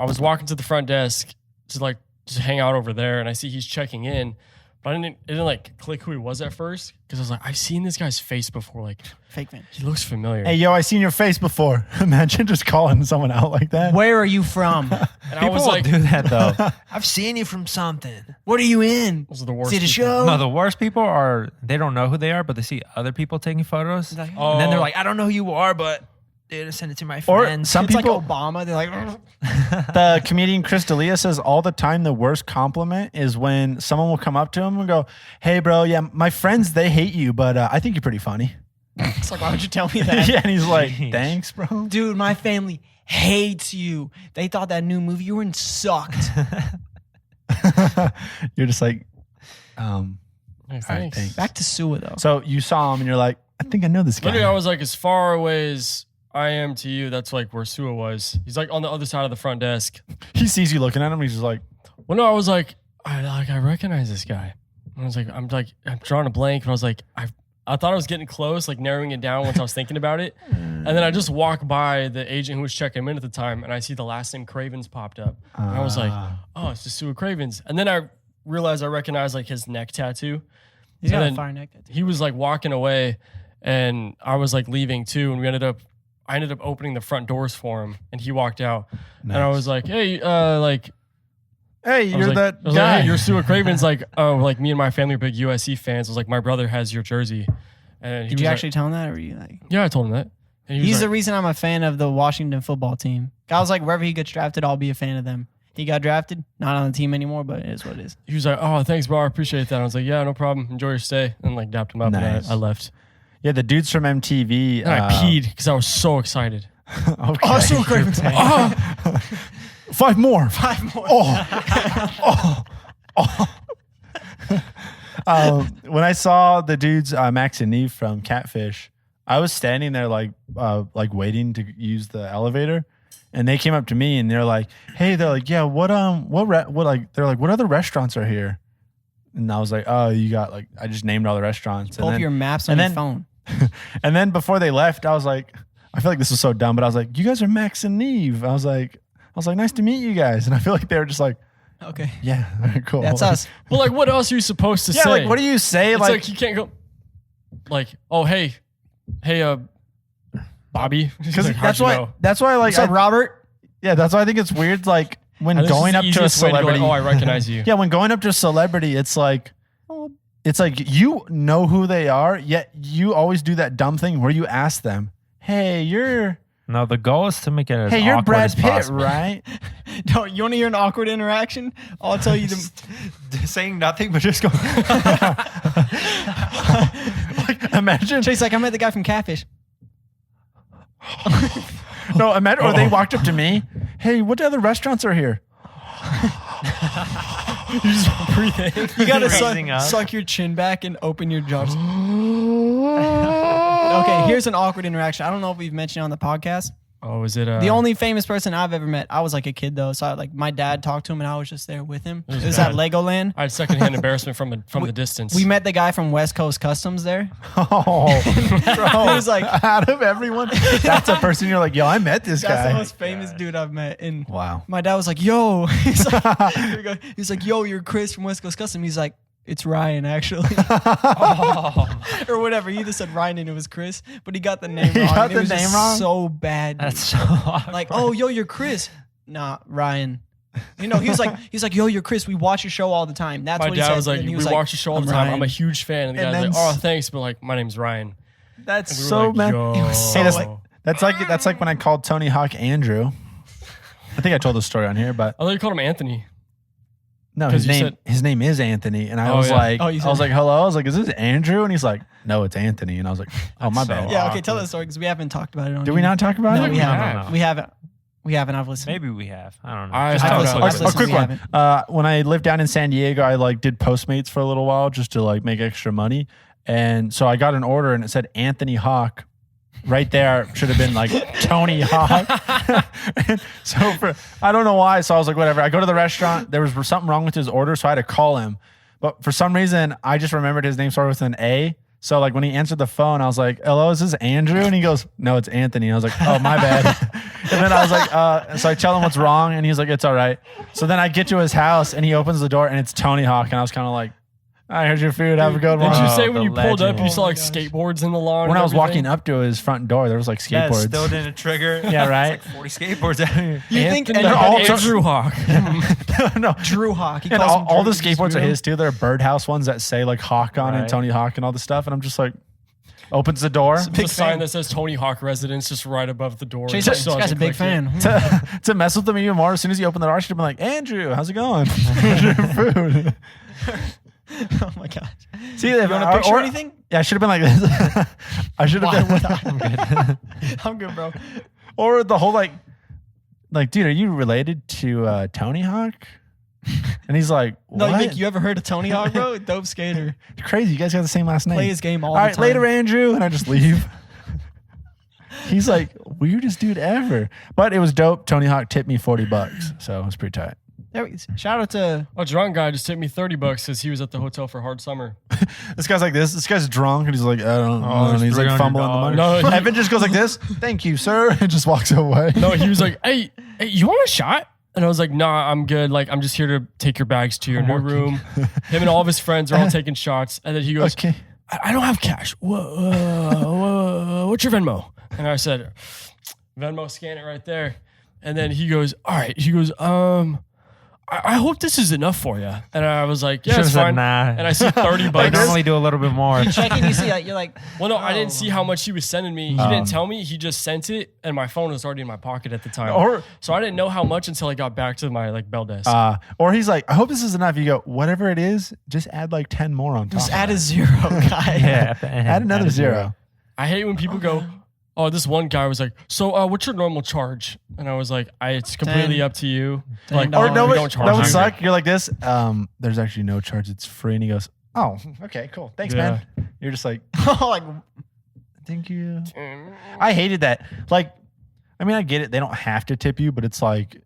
was walking to the front desk to like just hang out over there, and I see he's checking in, but it didn't like click who he was at first because I was like, I've seen this guy's face before. Like, Fake fan. he looks familiar. Hey, yo, I seen your face before. Imagine just calling someone out like that. Where are you from? And I People was will like, do that though. I've seen you from something. What are you in? those are the worst. See the people. show? No, the worst people are they don't know who they are, but they see other people taking photos, Like, and then they're Oh. like, "I don't know who you are, but dude, send it to my Or friends." some it's people, like Obama. They're like, "Ugh." the comedian Chris D'Elia says all the time the worst compliment is when someone will come up to him and go, "Hey, bro, yeah, my friends, they hate you, but I think you're pretty funny." It's like, why would you tell me that? Yeah, and he's like, Jeez. "Thanks, bro." Dude, my family hates you. They thought that new movie you were in sucked. You're just like, Hey, all right, thanks. thanks. Back to Sua, though. So you saw him and you're like, "I think I know this guy." Literally, I was like, as far away as I am to you, that's like where Sua was. He's like on the other side of the front desk. He sees you looking at him. He's just like, Well, no, I was like, I recognize this guy. And I was like, I'm drawing a blank, and I was like, I thought I was getting close, like narrowing it down once I was thinking about it. And then I just walked by the agent who was checking him in at the time, and I see the last name Cravens popped up. And I was like, oh, it's just Stuart Cravens. And then I realized I recognized like his neck tattoo. He's got and a then fire neck tattoo. He was like walking away, and I was like leaving too, and I ended up opening the front doors for him, and he walked out. And I was like, hey, "Hey, I was you're like, that I was guy." like, hey, you're Stuart Cravens. Like, oh, like me and my family are big USC fans. I was like, my brother has your jersey. And he Did was you like- actually tell him that, or were you like? Yeah, I told him that. And he was He's like, the reason I'm a fan of the Washington football team. I was like, wherever he gets drafted, I'll be a fan of them. He got drafted, not on the team anymore, but it is what it is. he was like, oh, thanks, bro. I appreciate that. I was like, yeah, no problem. Enjoy your stay. And like dapped him up, Nice. and I left. Yeah, the dudes from MTV. And I peed because I was so excited. Okay. Oh, Stuart Cravens. 5 more. 5 more. When I saw the dudes, Max and Neve from Catfish, I was standing there like waiting to use the elevator, and they came up to me and they're like, "Hey," they're like, "Yeah, what other restaurants are here?" And I was like, "Oh, you got like," I just named all the restaurants. Pull And up then, your maps on and your then- phone. and then before they left, I was like, I feel like this was so dumb, but I was like, "You guys are Max and Neve." I was like, "Nice to meet you guys," and I feel like they were just like, Okay. "Yeah, cool." That's us. Well, like, what else are you supposed to Yeah, say? like what do you say? It's like you can't go, like, oh, hey, Bobby. Because Like, how'd that's you why. know? That's why. Like, What's up, Robert? yeah, that's why I think it's weird. Like when This is going the up to a easiest way to go, celebrity. oh, I recognize you. Yeah, when going up to a celebrity, it's like you know who they are, yet you always do that dumb thing where you ask them, "Hey, you're No, the goal is to make it as you're awkward Brad as Pitt, possible. right?" Don't you want to hear an awkward interaction? I'll tell you the. Saying nothing but just going. Like, imagine. Chase, like, I met the guy from Catfish. No, imagine. Or they walked up to me. "Hey, what other restaurants are here?" You gotta Raising up. suck your chin back and open your jaw. Okay, here's an awkward interaction. I don't know if we've mentioned it on the podcast. Oh, is it The only famous person I've ever met. I was like a kid though, so my dad talked to him and I was just there with him. It was at Legoland. I had secondhand embarrassment from the distance. We met the guy from West Coast Customs there. Oh, bro! He was like, out of everyone, that's a person you're like, "Yo, I met this that's guy." the most famous dude I've met. And Wow. my dad was like, "Yo," he's like, here we go. He's like, "Yo, you're Chris from West Coast Customs." He's like, "It's Ryan, actually," or whatever. He either said Ryan and it was Chris, but he got the name He wrong. got and it the was name just wrong? So bad. That's so awkward. Like, "Oh, yo, you're Chris." Nah, Ryan. You know, he's like, "Yo, you're Chris. We watch your show all the time." That's My what he dad said. was like, And he we was watch the show all "I'm the time. Ryan." I'm a huge fan. And the And guy's then like, oh, thanks, but like, my name's Ryan. That's And we were so like, mad. yo. It was so Hey, like, That's like when I called Tony Hawk Andrew. I think I told the story on here, but I thought you called him Anthony. no, 'Cause his name is Anthony, and I Oh, was yeah. like, Oh, you I was said- like, hello, I was like, is this Andrew? And he's like, no, it's Anthony, and I was like, oh, my That's so bad. Yeah, okay, tell that story because we haven't talked about it on Did we here. not talk about No, it? we haven't. No, no. We haven't. We haven't. I've listened. Maybe we have. I don't know. I Just don't tell us know. what I've it A is. listened. quick we one. haven't. When I lived down in San Diego, I like did Postmates for a little while just to like make extra money, and so I got an order and it said Anthony Hawk. Right there should have been like Tony Hawk. So I don't know why. So I was like, whatever. I go to the restaurant. There was something wrong with his order, so I had to call him. But for some reason, I just remembered his name started with an A. So like when he answered the phone, I was like, hello, is this Andrew? And he goes, no, it's Anthony. And I was like, oh, my bad. And then I was like, so I tell him what's wrong. And he's like, it's all right. So then I get to his house and he opens the door and it's Tony Hawk. And I was kind of like, I heard your food. Have a good one. Did you Oh, say when the you pulled up, legend. you saw Oh my like gosh. skateboards in the lawn? When and I was walking everything? up to his front door, there was like Yeah, skateboards. still didn't trigger. Yeah, right. It's like 40 skateboards out here. You think Anthony anybody- Andrew Hawk. No. Drew Hawk? He And calls him all the Drew- just skateboards are Drew. his too. They're birdhouse ones that say like Hawk on and Right. Tony Hawk and all this stuff. And I'm just like, opens the door There's a sign that says Tony Hawk Residence just right above the door. Chase, You this still guy's a haven't big clicked it. fan. to mess with him even more. As soon as he opened the door, I should have been like, Andrew, how's it going? Where's your food? Oh my gosh. See, You want a picture or anything? Yeah, I should have been like this. I should Why have would been. I? I'm good, bro. Or the whole like, dude, are you related to Tony Hawk? And he's like, No, what? Nick, you ever heard of Tony Hawk, bro? Dope skater. Crazy. You guys got the same last name. Play his game all All the right, time. later, Andrew. And I just leave. He's like, weirdest dude ever. But it was dope. Tony Hawk tipped me $40. So it was pretty tight. There we, shout out to A drunk guy just tipped me $30 because he was at the hotel for hard summer. This guy's like this. This guy's drunk and he's like, I don't know. there's And he's like $300. fumbling the money. No, he- Evan just goes like this. Thank you, sir. And just walks away. No, he was like, hey, you want a shot? And I was like, nah, I'm good. Like, I'm just here to take your bags to your new room. Him and all of his friends are all taking shots. And then he goes, Okay. I don't have cash. What's your Venmo? And I said, Venmo, scan it right there. And then he goes, all right. He goes, I hope this is enough for you. And I was like, yeah, Should've it's said fine. nah. And I see $30. I normally do a little bit more. checking. You see that? You're like, Well, no, I didn't see how much he was sending me. He didn't tell me. He just sent it, and my phone was already in my pocket at the time. Or- so I didn't know how much until I got back to my like bell desk. Or he's like, I hope this is enough. You go, whatever it is, just add like 10 more on top. just of add that. a zero, guy. Yeah, at the end, Add another a zero. I hate when people go, "Oh, this one guy was like, so what's your normal charge?" And I was like, "It's completely 10. up to you. $10. Like, Or Or no, we but don't charge that would you." suck. You're like this. There's actually no charge. It's free. And he goes, oh, okay, cool. Thanks, Yeah. man. You're just like, like, thank you. I hated that. Like, I mean, I get it. They don't have to tip you, but it's like,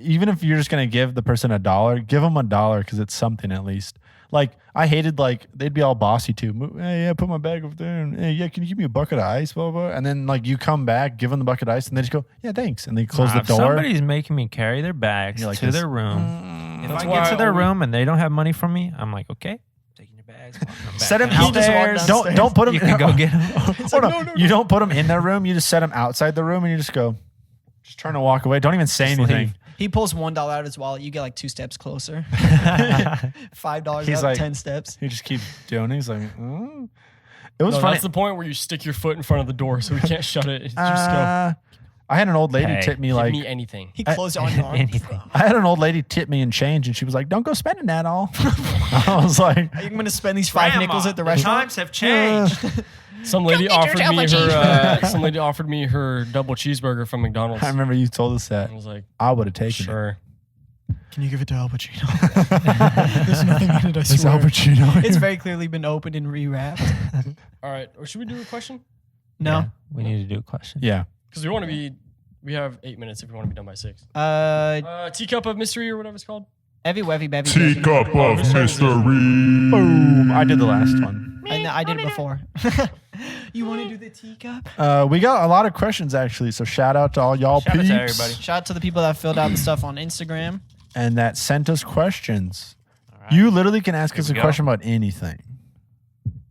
even if you're just going to give the person $1, give them $1 because it's something at least. Like, I hated, like, they'd be all bossy too. Hey, yeah, put my bag over there. And, hey, yeah, can you give me a bucket of ice? Blah, blah, blah. And then, like, you come back, give them the bucket of ice, and they just go, yeah, thanks. And they close the If door. somebody's making me carry their bags You're like to this, their room. If That's I why get to I their only- room and they don't have money from me, I'm like, okay, taking your bags. walking them back Set them downstairs. outstairs. Don't put them. You can go get them. Hold on. You don't put them in their room. You just set them outside the room, and you just go, just turn to walk away. Don't even say Just anything. leave. he pulls $1 out of his wallet. You get like 2 steps closer. $5 He's up, like- 10 steps. He just keeps doing it. He's like, oh. It was No, funny. that's the point where you stick your foot in front of the door so we can't shut it. You just go, I had an old lady Hey, tip me give like, me anything. He closed on your arm. Anything. I had an old lady tip me in change, and she was like, don't go spending that all. I was like, Are you going to spend these 5 nickels at the restaurant? Times have changed. Some lady get your offered double me cheeseburger. her. Some lady offered me her double cheeseburger from McDonald's. I remember you told us that. I was like, I would have taken sure. Can you give it to Al Pacino? There's nothing in it, I it. It's swear. Al Pacino. It's very clearly been opened and rewrapped. All right, or should we do a question? No. Yeah, we need to do a question. Yeah. Because we want to be. We have 8 minutes if we want to be done by 6. Teacup of mystery or whatever it's called. Evie Wevy Bevy. Teacup of mystery. Boom. I did the last one. I did it before. You want to do the teacup? We got a lot of questions, actually. So shout out to all y'all Shout out peeps to everybody. Shout out to the people that filled out the stuff on Instagram. and that sent us questions. All right. You literally can ask Here us we a go. question about anything.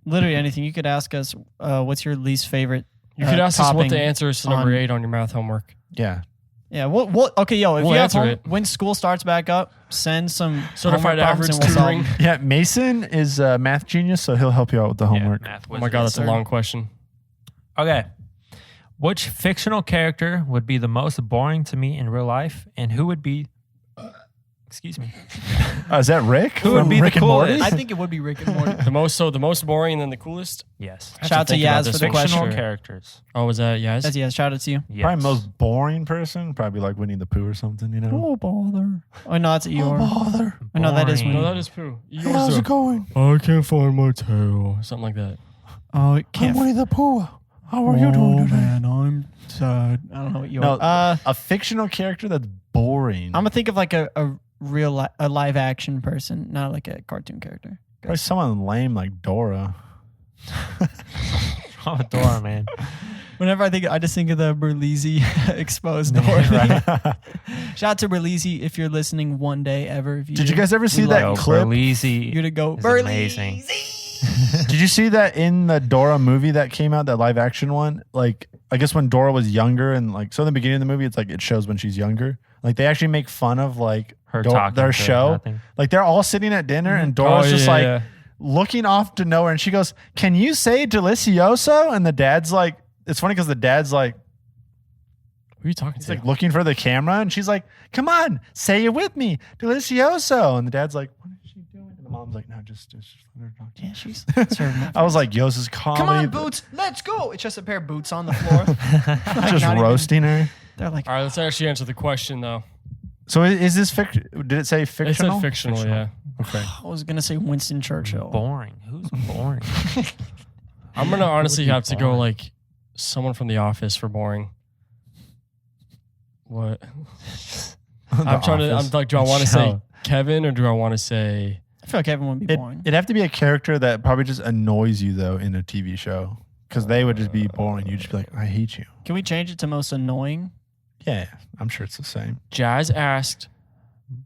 Literally anything. You could ask us, what's your least favorite? You could ask us what topping the answer is to number on- 8 on your math homework. Yeah. Yeah. What? Okay, yo. If We'll you have answer home, it. when school starts back up, send some Certified homework problems average and we'll solve tutoring. them. Yeah. Mason is a math genius, so he'll help you out with the Yeah, homework. math Oh my wizard. god, Yes, that's a sir. long question. Okay. Which fictional character would be the most boring to me in real life, and who would be? Excuse me. Is that Rick? Who would from be the Rick and Morty? coolest? I think it would be Rick and Morty. The most boring and then the coolest. Yes. I have Shout out to think about Yaz this for the one. question. Fictional Sure. characters. Oh, was that Yaz? That's shout out to you. Yes. Probably most boring person. Probably like Winnie the Pooh or something. You know. Oh bother. Oh no, that's Eeyore. bother. Oh, no, that is Boring. No, Winnie. that is Pooh. Hey, how's it going? I can't find my tail. Something like that. Oh, it can't. Winnie the Pooh. How are you doing today? Man, I'm sad. I don't know what you No, are. a fictional character that's boring. I'm gonna think of like a real a live action person, not like a cartoon character. Probably someone lame like Dora. Oh, Dora, man. Whenever I just think of the Berlizzi exposed Dora. Right. Shout out to Berlizzi if you're listening one day ever. If Did you guys ever see we that Yo, clip? Berlizzi You're to go is Berlizzi. amazing. Did you see that in the Dora movie that came out, that live action one? Like, I guess when Dora was younger, and like, so in the beginning of the movie, it's like it shows when she's younger. Like, they actually make fun of like Her talking their to show. nothing. Like, they're all sitting at dinner, and Dora's just like looking off to nowhere, and she goes, "Can you say delicioso?" And the dad's like, it's funny because the dad's like, Who are you talking he's to? like looking for the camera, and she's like, "Come on, say it with me, delicioso." And the dad's like, "What is she doing?" And the mom's like, "No, just let her talk to you." Yeah, she's serving up. I was like, "Yo, this is comedy." Come on, Boots, let's go. It's just a pair of boots on the floor. Like, Just not even- roasting her. They're like, All right, let's actually answer the question though. So is this fiction? Did it say It fictional? said fictional, yeah. Okay. I was gonna say Winston Churchill. Boring. Who's boring? I'm gonna honestly be have to go boring? like someone from The Office for boring. What? I'm trying to. I'm like, do I want to say Kevin or do I want to say? I feel like everyone would be boring. It'd have to be a character that probably just annoys you though in a TV show, because they would just be boring. You'd just be like, "I hate you." Can we change it to most annoying? Yeah, I'm sure it's the same. Jazz asked.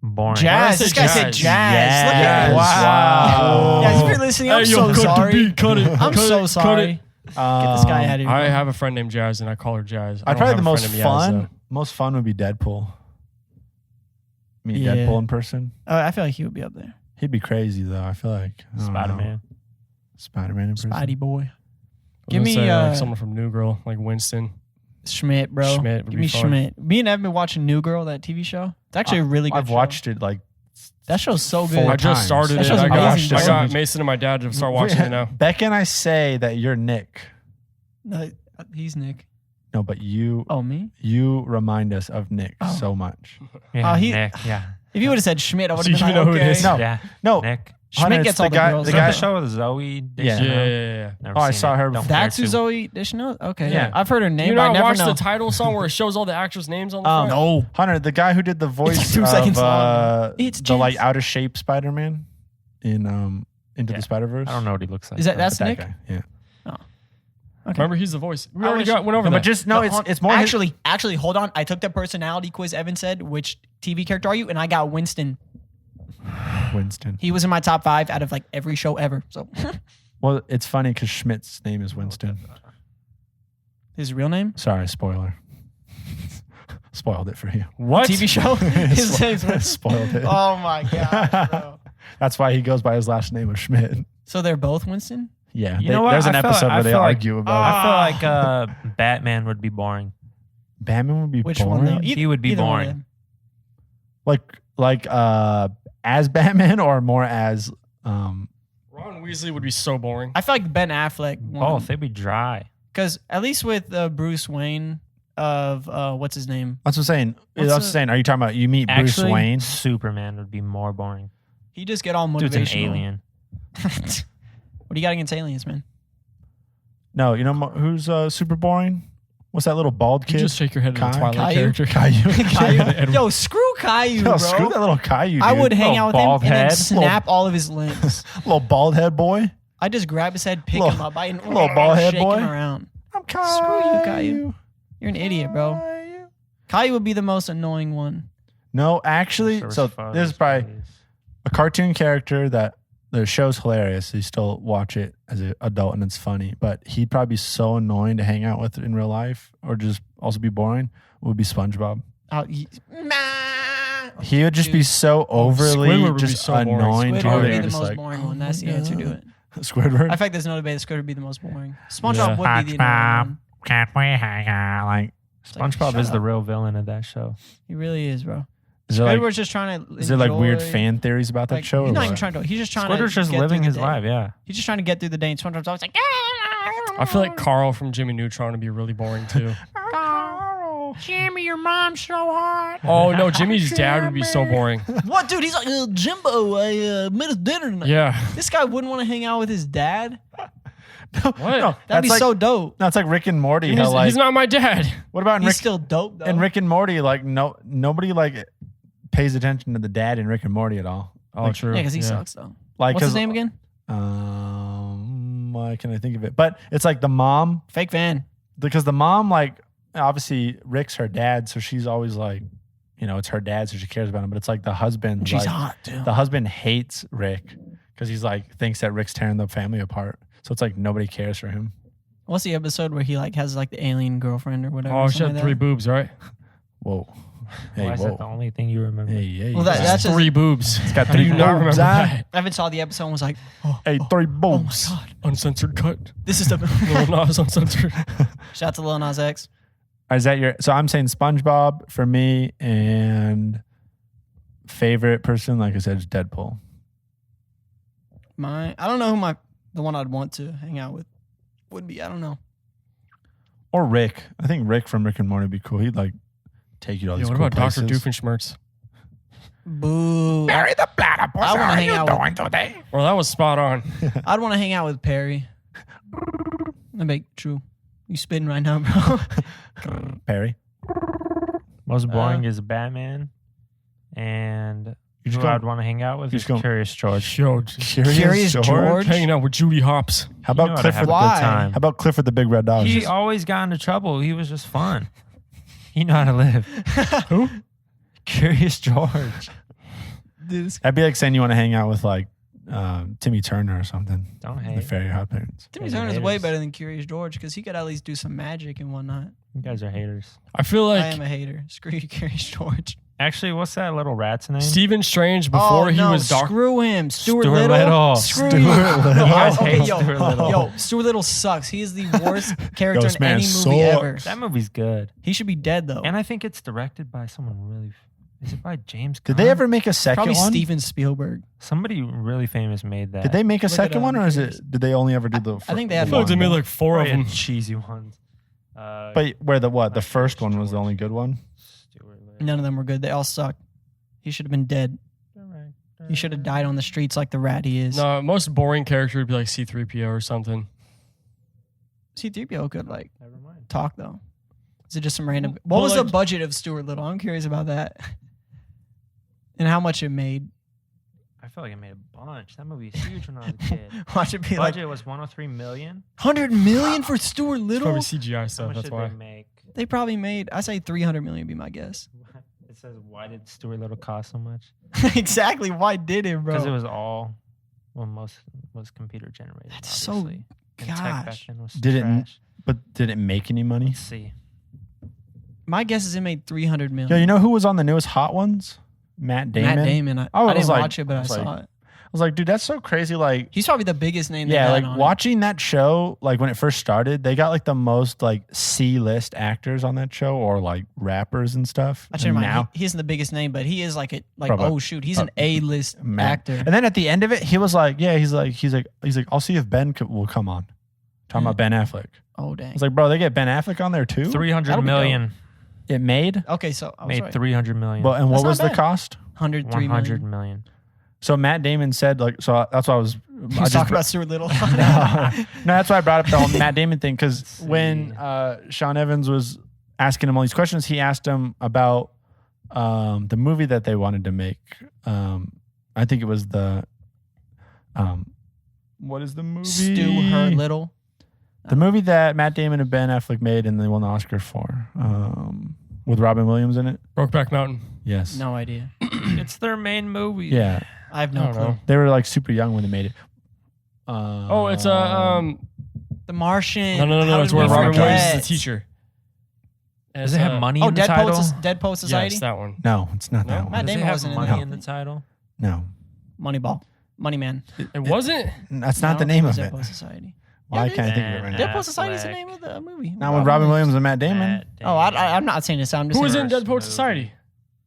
Boring. Jazz. I This guy said said jazz. jazz. Look at Yes. him. Wow. Guys, if you're listening, I'm Hey, yo, so cut the sorry. beat, cut it, I'm cut so it, sorry. cut Get this guy out of here. I have a friend named Jazz and I call her Jazz. I I'd don't probably have the a most friend named Yaz, fun. though. Most fun would be Deadpool. Meet Yeah. Deadpool in person. I feel like he would be up there. He'd be crazy though. I feel like I don't know. Spider-Man. Spider-Man in person. Spidey boy. I'm Give gonna me say, like someone from New Girl, like Winston. Schmidt, bro. Schmidt would Give be me fun. Schmidt. Me and Evan been watching New Girl, that TV show. It's actually a really good I've show. watched it like That show's so good. Four I just times. started That it. show's I amazing, got bro. Mason and my dad to start watching it now. Becca and I say that you're Nick. No, he's Nick. No, but you Oh, me? you remind us of Nick Oh. so much. Yeah, he- Nick. Yeah. If you would have said Schmidt, I would So have you been know like, who it okay. is? No, Yeah. no. Nick. Hunter, Schmidt it's gets all the girls. The Is that guy. the show with Zoe Yeah. Deschanel? Yeah. Never Oh, I seen saw it. her Don't That's care who to. Zoe Deschanel? Okay. Yeah. I've heard her name, You but I not never watch know. the title song where it shows all the actors' names on the front? No. Hunter, the guy who did the voice 2 of seconds long. It's the like Jazz. out of shape Spider-Man in Into Yeah. the Spider-Verse. I don't know what he looks like. Is that's That Nick? guy. Yeah. Okay. Remember, he's the voice. We I already wish- went over No, that. but just no, it's more his- Actually, hold on. I took the personality quiz. Evan said, which TV character are you? And I got Winston. Winston. He was in my top 5 out of like every show ever. So Well, it's funny because Schmidt's name is Winston. his real name? Sorry, spoiler. Spoiled it for you. what? TV show? His name's Winston. Spoiled it. Oh my god, bro. That's why he goes by his last name of Schmidt. So they're both Winston? Yeah, You know what? there's an I feel episode like- where I they feel like- argue about I feel like Batman would be boring. Batman would be Which boring. one though? He would be Either one of boring. them. Like as Batman or more as Ron Weasley would be so boring. I feel like Ben Affleck Both. They'd be dry. Because at least with Bruce Wayne of what's his name? that's what I'm saying. What's That's what I'm saying. Are you talking about you meet Bruce Actually, Wayne? Superman would be more boring. He just get all motivational. Dude's an alien. What do you got against aliens, man? No, you know who's super boring? What's that little bald You kid? just shake your head at the Caillou? Twilight character. Caillou. Yo, screw Caillou, Yo, bro. screw that little Caillou, dude. I would hang Little out with him bald and then head. snap all of his limbs. little bald head boy. I just grab his head, pick Little- him up, and little bald head shake boy. him around. I'm Screw you, Caillou. You're an idiot, bro. Caillou would be the most annoying one. No, actually, so this is probably a cartoon character that the show's hilarious. You still watch it as an adult and it's funny, but he'd probably be so annoying to hang out with in real life or just also be boring. Would be SpongeBob. He would just be so overly Squidward would be just so boring. annoying. Squidward to you would that be you're the just most like, boring one. That's the answer to it. Squidward. I feel like there's no debate. Squidward would be the most boring. SpongeBob Yeah. would be the annoying one. can't we hang out? Like, like, SpongeBob shut is the up. real villain of that show. He really is, bro. is there like Squidward's just trying to. is there like weird enjoy- fan theories about that like, show? He's or not even what? trying to. He's just trying Squidward's to. just get living through his the day. life. Yeah. He's just trying to get through the day. And SpongeBob's always like, I feel like Carl from Jimmy Neutron would be really boring too. Jimmy, your mom's so hot. Oh no, Jimmy's dad would be so boring. what, dude? He's like, Jimbo, I made us dinner tonight. Yeah. This guy wouldn't want to hang out with his dad. What? That'd That's be like, so dope. No, it's like Rick and Morty. How He's, like he's not my dad. what about in He's Rick still dope though. and Rick and Morty? Like nobody like pays attention to the dad in Rick and Morty at all. Oh, Like, true. Yeah, because he sucks though. Like What's his 'cause, name again? Why can I think of it? But it's like the mom, Fake fan. because the mom, like, obviously Rick's her dad, so she's always like, it's her dad, so she cares about him. But it's like the husband, She's like, hot too. the husband hates Rick because he's like thinks that Rick's tearing the family apart. So it's like nobody cares for him. What's the episode where he like has like the alien girlfriend or whatever? Oh, she something had like 3 that? boobs, right? Whoa, hey, Why is that the whoa, only thing you remember? hey. Well, that's just- 3 boobs. It's got How do 3 you not remember boobs. that? Evan saw the episode and was like, oh, Hey, 3 oh my boobs. god, Uncensored cut. this is the. Lil Nas uncensored. Shout out to Lil Nas X. Is that your? So I'm saying SpongeBob for me, and favorite person, like I said, is Deadpool. I don't know who the one I'd want to hang out with would be. I don't know. Or Rick. I think Rick from Rick and Morty would be cool. He'd like take you to all Yeah, these what cool about Dr. places. Doofenshmirtz? Boo. the platypus. I wanna hang out with- today? Well, that was spot on. I'd want to hang out with Perry. I make true. You spitting right now, bro? Perry. Most boring is Batman, and You just who go- I'd want to hang out with you is just go- Curious George. Yo, Curious George? hanging out with Judy Hopps. How You know about how to have Clifford? a Why? good time. How about Clifford the Big Red Dog? He always got into trouble. He was just fun. He knew how to live. Who? Curious George. That'd be like saying you want to hang out with like Timmy Turner or something. Don't The hate. Fairy Hot Parents. Timmy Guys are Turner's way haters. better than Curious George because he could at least do some magic and whatnot. You guys are haters. I feel I like am a hater. Screw you, Curious George. Actually, what's that little rat's name? Stephen Strange before oh, he no, was Doctor. screw him. Stuart Stuart Little. Little. Screw Stuart you. Little. No, You guys okay, hate yo, Stuart Little. yo, Stuart Little sucks. He is the worst character Ghost in Man any movie ever. sucks. That movie's good. He should be dead though. And I think it's directed by someone really. Is it by James Did Gunn? they ever make a second Probably one? Steven Spielberg. Somebody really famous made that. Did they make a Look it second up, one, or I'm is curious. it? Did they only ever do the? I think they the had I feel like they one? made like 4 of Probably them. cheesy ones. But where the what? The first one was the only good one. Stuart Little. None of them were good. They all sucked. He should have been dead. He should have died on the streets like the rat he is. No, most boring character would be like C-3PO or something. C-3PO could like Never mind. talk though. Is it just some random? What Well, was the like- budget of Stuart Little? I'm curious about that. And how much it made. I feel like I made a bunch. That movie is huge when I was a kid. Watch it be like Budget was 103 million. 100 million for Stuart It's Little. probably CGI How stuff. much That's did why. they make? They probably made. I say 300 million would be my guess. It says, why did Stuart Little cost so much? Exactly. Why did it, bro? Because it was all, most was computer generated. That's so- obviously. And tech back gosh. then was Did it- trash. But did it make any money? Let's see. My guess is it made 300 million. Yeah, you know who was on the newest Hot Ones? Matt Damon. Matt Damon. I was didn't like- watch it, but I was saw like- it. I was like, dude, that's so crazy. Like, He's probably the biggest name. yeah, they like had on watching that show, like when it first started, they got like the most like C-list actors on that show, or like rappers and stuff. I should And remind. now, He isn't the biggest name, but he is like a Probably. oh shoot, he's an A-list Matt. actor. And then at the end of it, he was like, yeah, he's like, I'll see if Ben will come on. Talking about Ben Affleck. Oh I dang. was like, bro, they get Ben Affleck on there too. 300 That'll be million. It made. Okay, so I was Made right. 300 million. Well, and That's what was not the bad. cost? 103 100 million. million. So Matt Damon said, like, so that's why I was. He was talking about Stuart Little. no, that's why I brought up the whole Matt Damon thing, because Let's when see. Sean Evans was asking him all these questions, he asked him about the movie that they wanted to make. I think it was the what is the movie? Stu Her Little. The movie that Matt Damon and Ben Affleck made and they won the Oscar for, with Robin Williams in it. Brokeback Mountain. Yes. No idea. It's their main movie. Yeah, I have I no don't clue. know. they were like super young when they made it. Oh, it's The Martian. no. How It's did where we Robin Williams forget? is the teacher. Does it have money Oh, in the Dead title? Poets Society. Yes, that one. No, it's not No? that one. Matt Does Damon it have wasn't in money that. in the title? No, Moneyball. Money Man. It wasn't. that's not I the don't name think of it was it. Dead Poets Society. Why Yeah, can't I think of it right now? Deadpool Society is the Affleck. name of the movie. Not with Robin Williams and Matt Damon. Matt Oh, I'm not saying this. I'm just Who was saying in First Deadpool Society?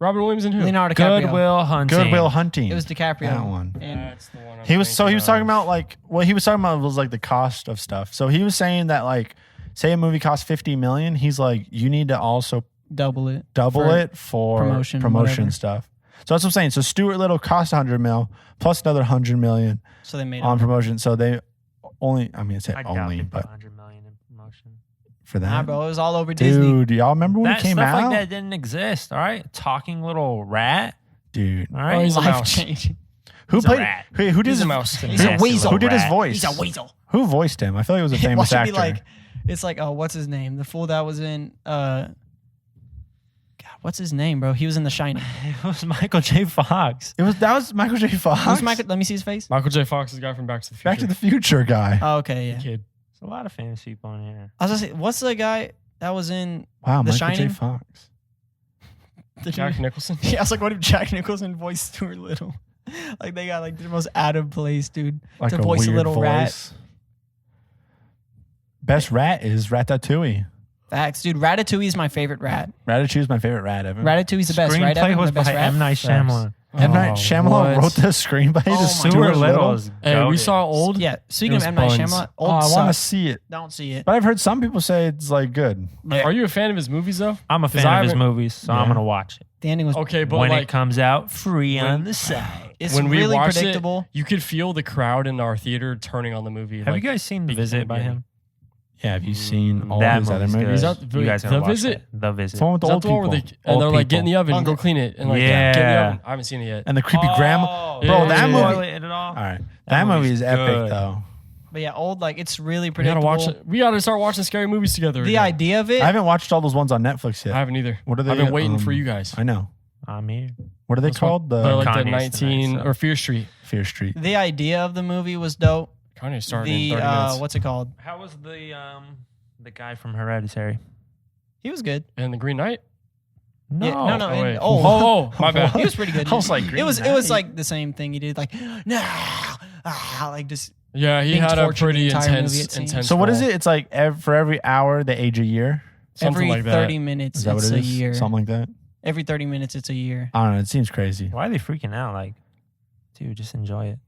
Robin Williams and who? Leonardo DiCaprio. Goodwill Hunting. Goodwill Hunting. It was DiCaprio. That one. And That's the one. He was talking about like what he was talking about was like the cost of stuff. So he was saying that like say a movie costs $50 million, he's like you need to also double it. double For it for promotion, promotion whatever. stuff. So that's what I'm saying. So Stuart Little cost $100 million plus another $100 million So they made on it. promotion. So they only, I mean, it's I doubt only, they but put $100 million in promotion. for Nah, that, bro, it was all over Disney. dude, y'all remember when That it came stuff out? like that didn't exist. All right, talking little rat. Dude, All right, Oh, he's a Life mouse. changing. who He's a played? rat. Who did He's his a mouse. He's a Nasty weasel. Who did his rat. voice? He's a weasel. Who voiced him? I feel like it was a famous Watch it actor. be like, it's like, oh, what's his name? The fool that was in, God, what's his name, bro? He was in The Shining. It was Michael J. Fox. that was Michael J. Fox. Who's Michael? Let me see his face. Michael J. Fox is the guy from Back to the Future. Back to the Future guy. Oh, okay, yeah. Kid. There's a lot of famous people in here. I was gonna say, what's the guy that was in Wow, The Michael J. Shining? Fox. the Jack Nicholson. Yeah, I was like, what if Jack Nicholson voiced Stuart Little? Like they got like the most out of place, dude, Like to a voice a weird little rat. voice. Best rat is Ratatouille. Facts, dude. Ratatouille is my favorite rat. Ratatouille is my favorite rat ever. Ratatouille's the best, right? Screenplay Evan? was The best by rat? M. Night Shyamalan. M. Night Oh, Shyamalan what? wrote the screenplay Oh to my Stuart Stuart Little. Little is Hey, we goated. saw Old. Yeah. Speaking It of was M. Night buns. Shyamalan, Oh, old I want to sucks. see it. Don't see it. But I've heard some people say it's like good. Are you a fan of his movies though? I'm a 'Cause fan I of his haven't- movies, so I'm Yeah. gonna watch it The ending was Okay, but when like it comes out free when- on the side. it's when we really watched predictable. it, you could feel the crowd in our theater turning on the movie. Have like, you guys seen The beginning Visit by to him? Yeah, have you seen all That his other movie's movies? good. Is that You guys The gotta watch Visit? it. The Visit. It's the one with Is the that old the one people. where they, and Old they're like, get in the people. oven, Hunger. go clean it, and like Yeah. get in the oven. I haven't seen it yet. And the creepy grandma. Oh, Bro, yeah. that Spoil movie. it at all? All right. That movie movie's is epic, good. though. But yeah, old like it's really We gotta predictable. watch it. We gotta start watching scary movies together. The again. idea of it. I haven't watched all those ones on Netflix I yet. haven't either. What are they? I've been waiting for you guys. I know. I'm here. What are they What's called? They're The like the Kanye's 19 tonight, so. or Fear Street. Fear Street. The idea of the movie was dope. Kanye's starting The in 30 minutes. what's it called? How was the guy from Hereditary? He was good. And the Green Knight. No, Yeah, no, Oh, wait. and- Oh, my bad. He was pretty good. I was like, it was Green Knight? like the same thing he did. Like like just Yeah, he being had a tortured the pretty entire movie, it seems. intense. So what is role. it? It's like for every hour they age a year. Something every like that. 30 minutes Is that what it's it a is? year. Something like that. Every 30 minutes it's a year. I don't know. It seems crazy. Why are they freaking out? Like, dude, just enjoy it.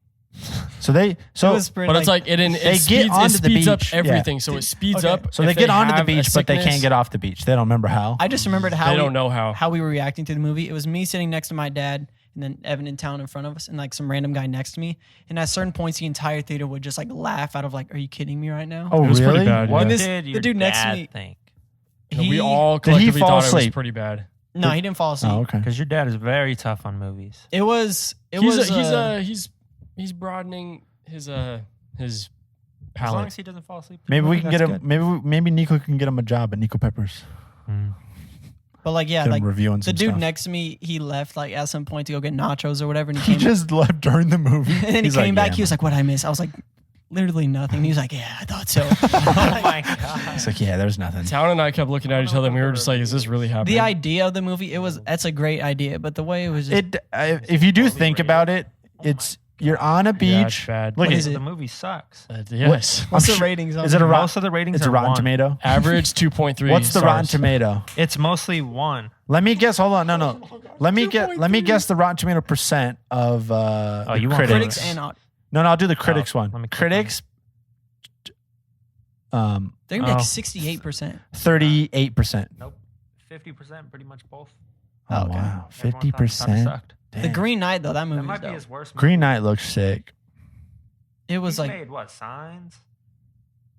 So they It so was pretty, But it's like They get speeds, onto the up beach. everything. Yeah. So it speeds Okay. up. so if they get onto the have a beach, but they can't sickness. get off the beach. They don't remember how. I just remembered how They we, don't know how. how we were reacting to the movie. It was me sitting next to my dad and then Evan in town in front of us and like some random guy next to me. And at certain points the entire theater would just like laugh out of like, are you kidding me right now? Oh, It was really? pretty bad, What yeah. this- did the your dude next to dad me- think? And we He- all Did he collectively fall thought it was asleep? pretty bad. No, he didn't fall asleep. Oh, okay. Because your dad is very tough on movies. It was He's broadening his As long palette. as he doesn't fall asleep. Maybe we can get that's him. Maybe Nico can get him a job at Nico Peppers. good. but like yeah, Get him like reviewing the some dude stuff. next to me, he left like at some point to go get nachos or whatever and he He came just left during the movie. and then he He's came like, back, yeah, he was like, what'd I miss? I was like, literally nothing. He was like, yeah, I thought so. Oh my god. He's like, yeah, there's nothing. Town and I kept looking at each other and we were just like, is this really happening? The idea of the movie, that's a great idea, but the way it was just, If you do think about it, it's you're on a beach. Yeah, it's bad. Look What at is it. it? The movie sucks. Yes. what's I'm the sure- ratings on Is it a Most of the ratings It's a are Rotten 1. Tomato. Average 2.3. What's the Rotten stars. Tomato? It's mostly 1. Let me guess. Hold on. No. Let me guess the Rotten Tomato percent of the you want critics. critics and No, I'll do the critics let me one. click on Critics. they're gonna be like Oh. 68%. 38%. Nope. 50%, pretty much both. Oh Okay. wow, Everyone 50%. sucked. The Green Knight though, that That movie was might be dope. his worst. Green Knight looks sick. It was He's like made what? Signs?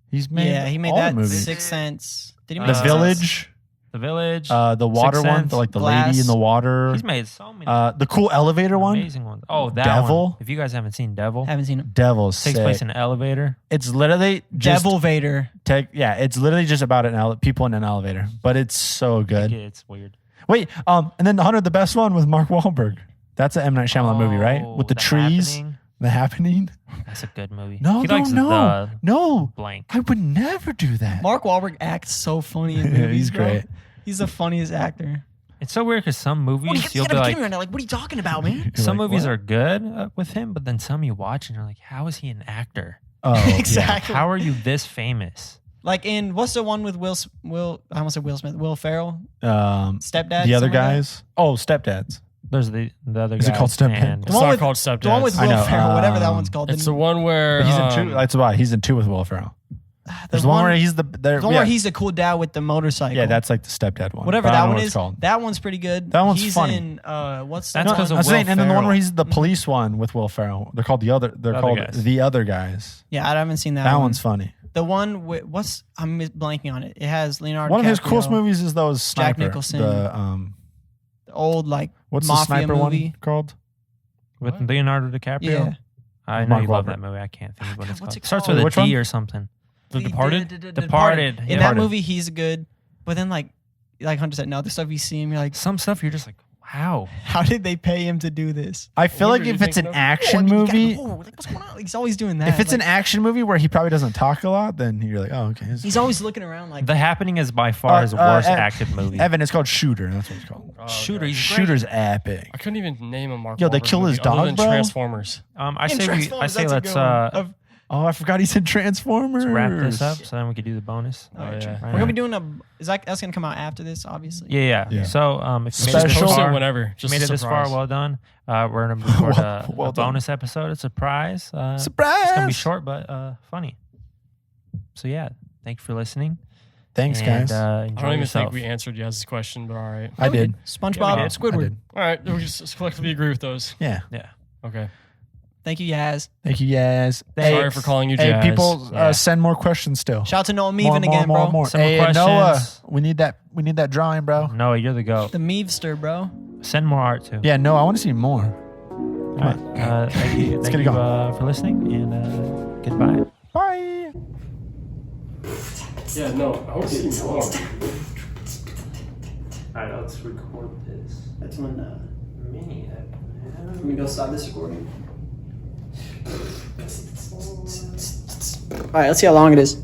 He's made yeah, he made all that the movies. Sixth Sense. Did he The make Sixth Sense? Village, The Village. the water Sixth one, Sense, like the Glass. lady in the water. He's made so many The cool elevator one. amazing ones. Oh, that Devil? one. If you guys haven't seen Devil, Haven't seen it. Devil's takes sick. place in an elevator. It's literally just Devil Vader. it's literally just about people in an elevator, but it's so good. It's weird. Wait, and then Hunter, the best one with Mark Wahlberg. That's an M. Night Shyamalan movie, right? Oh, With the trees, Happening. the happening. That's a good movie. No, he no, likes no, the no. blank. I would never do that. Mark Wahlberg acts so funny in Yeah, movies, he's bro. great. He's the funniest actor. It's so weird because some movies you'll be like, right now. Like, what are you talking about, man? You're some like, movies what? are good with him, but then some you watch and you're like, how is he an actor? Oh, yeah. Exactly. How are you this famous? Like in what's the one with I almost said Will Smith. Will Ferrell, Stepdad. The other something like that? guys. Oh, Stepdads. There's the other Is it guy. called Stepdad? and- The It's one not with- called Stepdad. The one with I Will know, Ferrell, whatever that one's called. It's the one where But he's in two. That's why he's in two with Will Ferrell. There's the one where he's the one where he's the cool dad with the motorcycle. yeah, that's like the stepdad one. whatever But I that don't know one what is. it's called. That one's pretty good. That one's he's funny. in what's That's the 'cause one? of I'm saying, Will and then the one Ferrell. where he's the police one with Will Ferrell. They're called the other. They're Other called Guys. the other guys. Yeah, I haven't seen that. That one. one's funny. The one with I'm blanking on it. It has Leonardo. One of his DiCaprio, coolest movies is those Jack Sniper. Nicholson. The the old like what's the mafia Sniper movie. one called? with What? Leonardo DiCaprio. Yeah. I know Mark you love Wahlberg. that movie. I can't think of what God, it's what's called. it Starts called? with a Which D one? or something. The Departed. Departed. In Yeah. that Departed. movie, he's good. But then like Hunter said, no, the stuff you see him, you're like, Some stuff you're just like, wow. how did they pay him to do this? I feel What like were you if it's an thinking of? action movie, Like, what's going on? He's always doing that. if it's like, an action movie where he probably doesn't talk a lot, then you're like, oh, okay. he's always looking around like, The Happening is by far his worst acted movie. Evan, it's called Shooter. That's what it's called. Oh, Shooter. okay. He's great. Shooter's epic. I couldn't even name a Mark. Yo, they Wahlberg kill his movie other dog, than bro? Transformers. I In say Transformers, let's that's a good one. Oh, I forgot he's in Transformers. wrap this up so then we could do the bonus. All right, Oh, true. yeah. We're gonna be doing that's gonna come out after this, obviously. Yeah. Yeah. So if you made it Special. this Post it far, whenever. if you Just made a it this surprise. far, well done. We're gonna record Well a done. bonus episode, a surprise. Surprise! It's gonna be short but funny. So yeah, thank you for listening. Thanks, and, guys. I enjoy don't even yourself. think we answered Yaz's question, but all right. I did. SpongeBob, Yeah, we did. I Squidward. did. All right, we just collectively agree with those. Yeah. Yeah. Okay. Thank you, Yaz. Thank you, guys. Sorry for calling you Hey, Jazz. people, Yeah. send more questions still. Shout out to Noah More, Meven again, bro. more. Send more Hey, Noah, questions. we need that drawing, bro. Noah, you're the goat. The Meevster, bro. Send more art too. Yeah, no, I want to see more. All right. Thank you, Let's thank get it you going. for listening and goodbye. Bye. Yeah, no, I want to see more. All right, let's record this That's when mini. let me go stop this recording. Alright, let's see how long it is.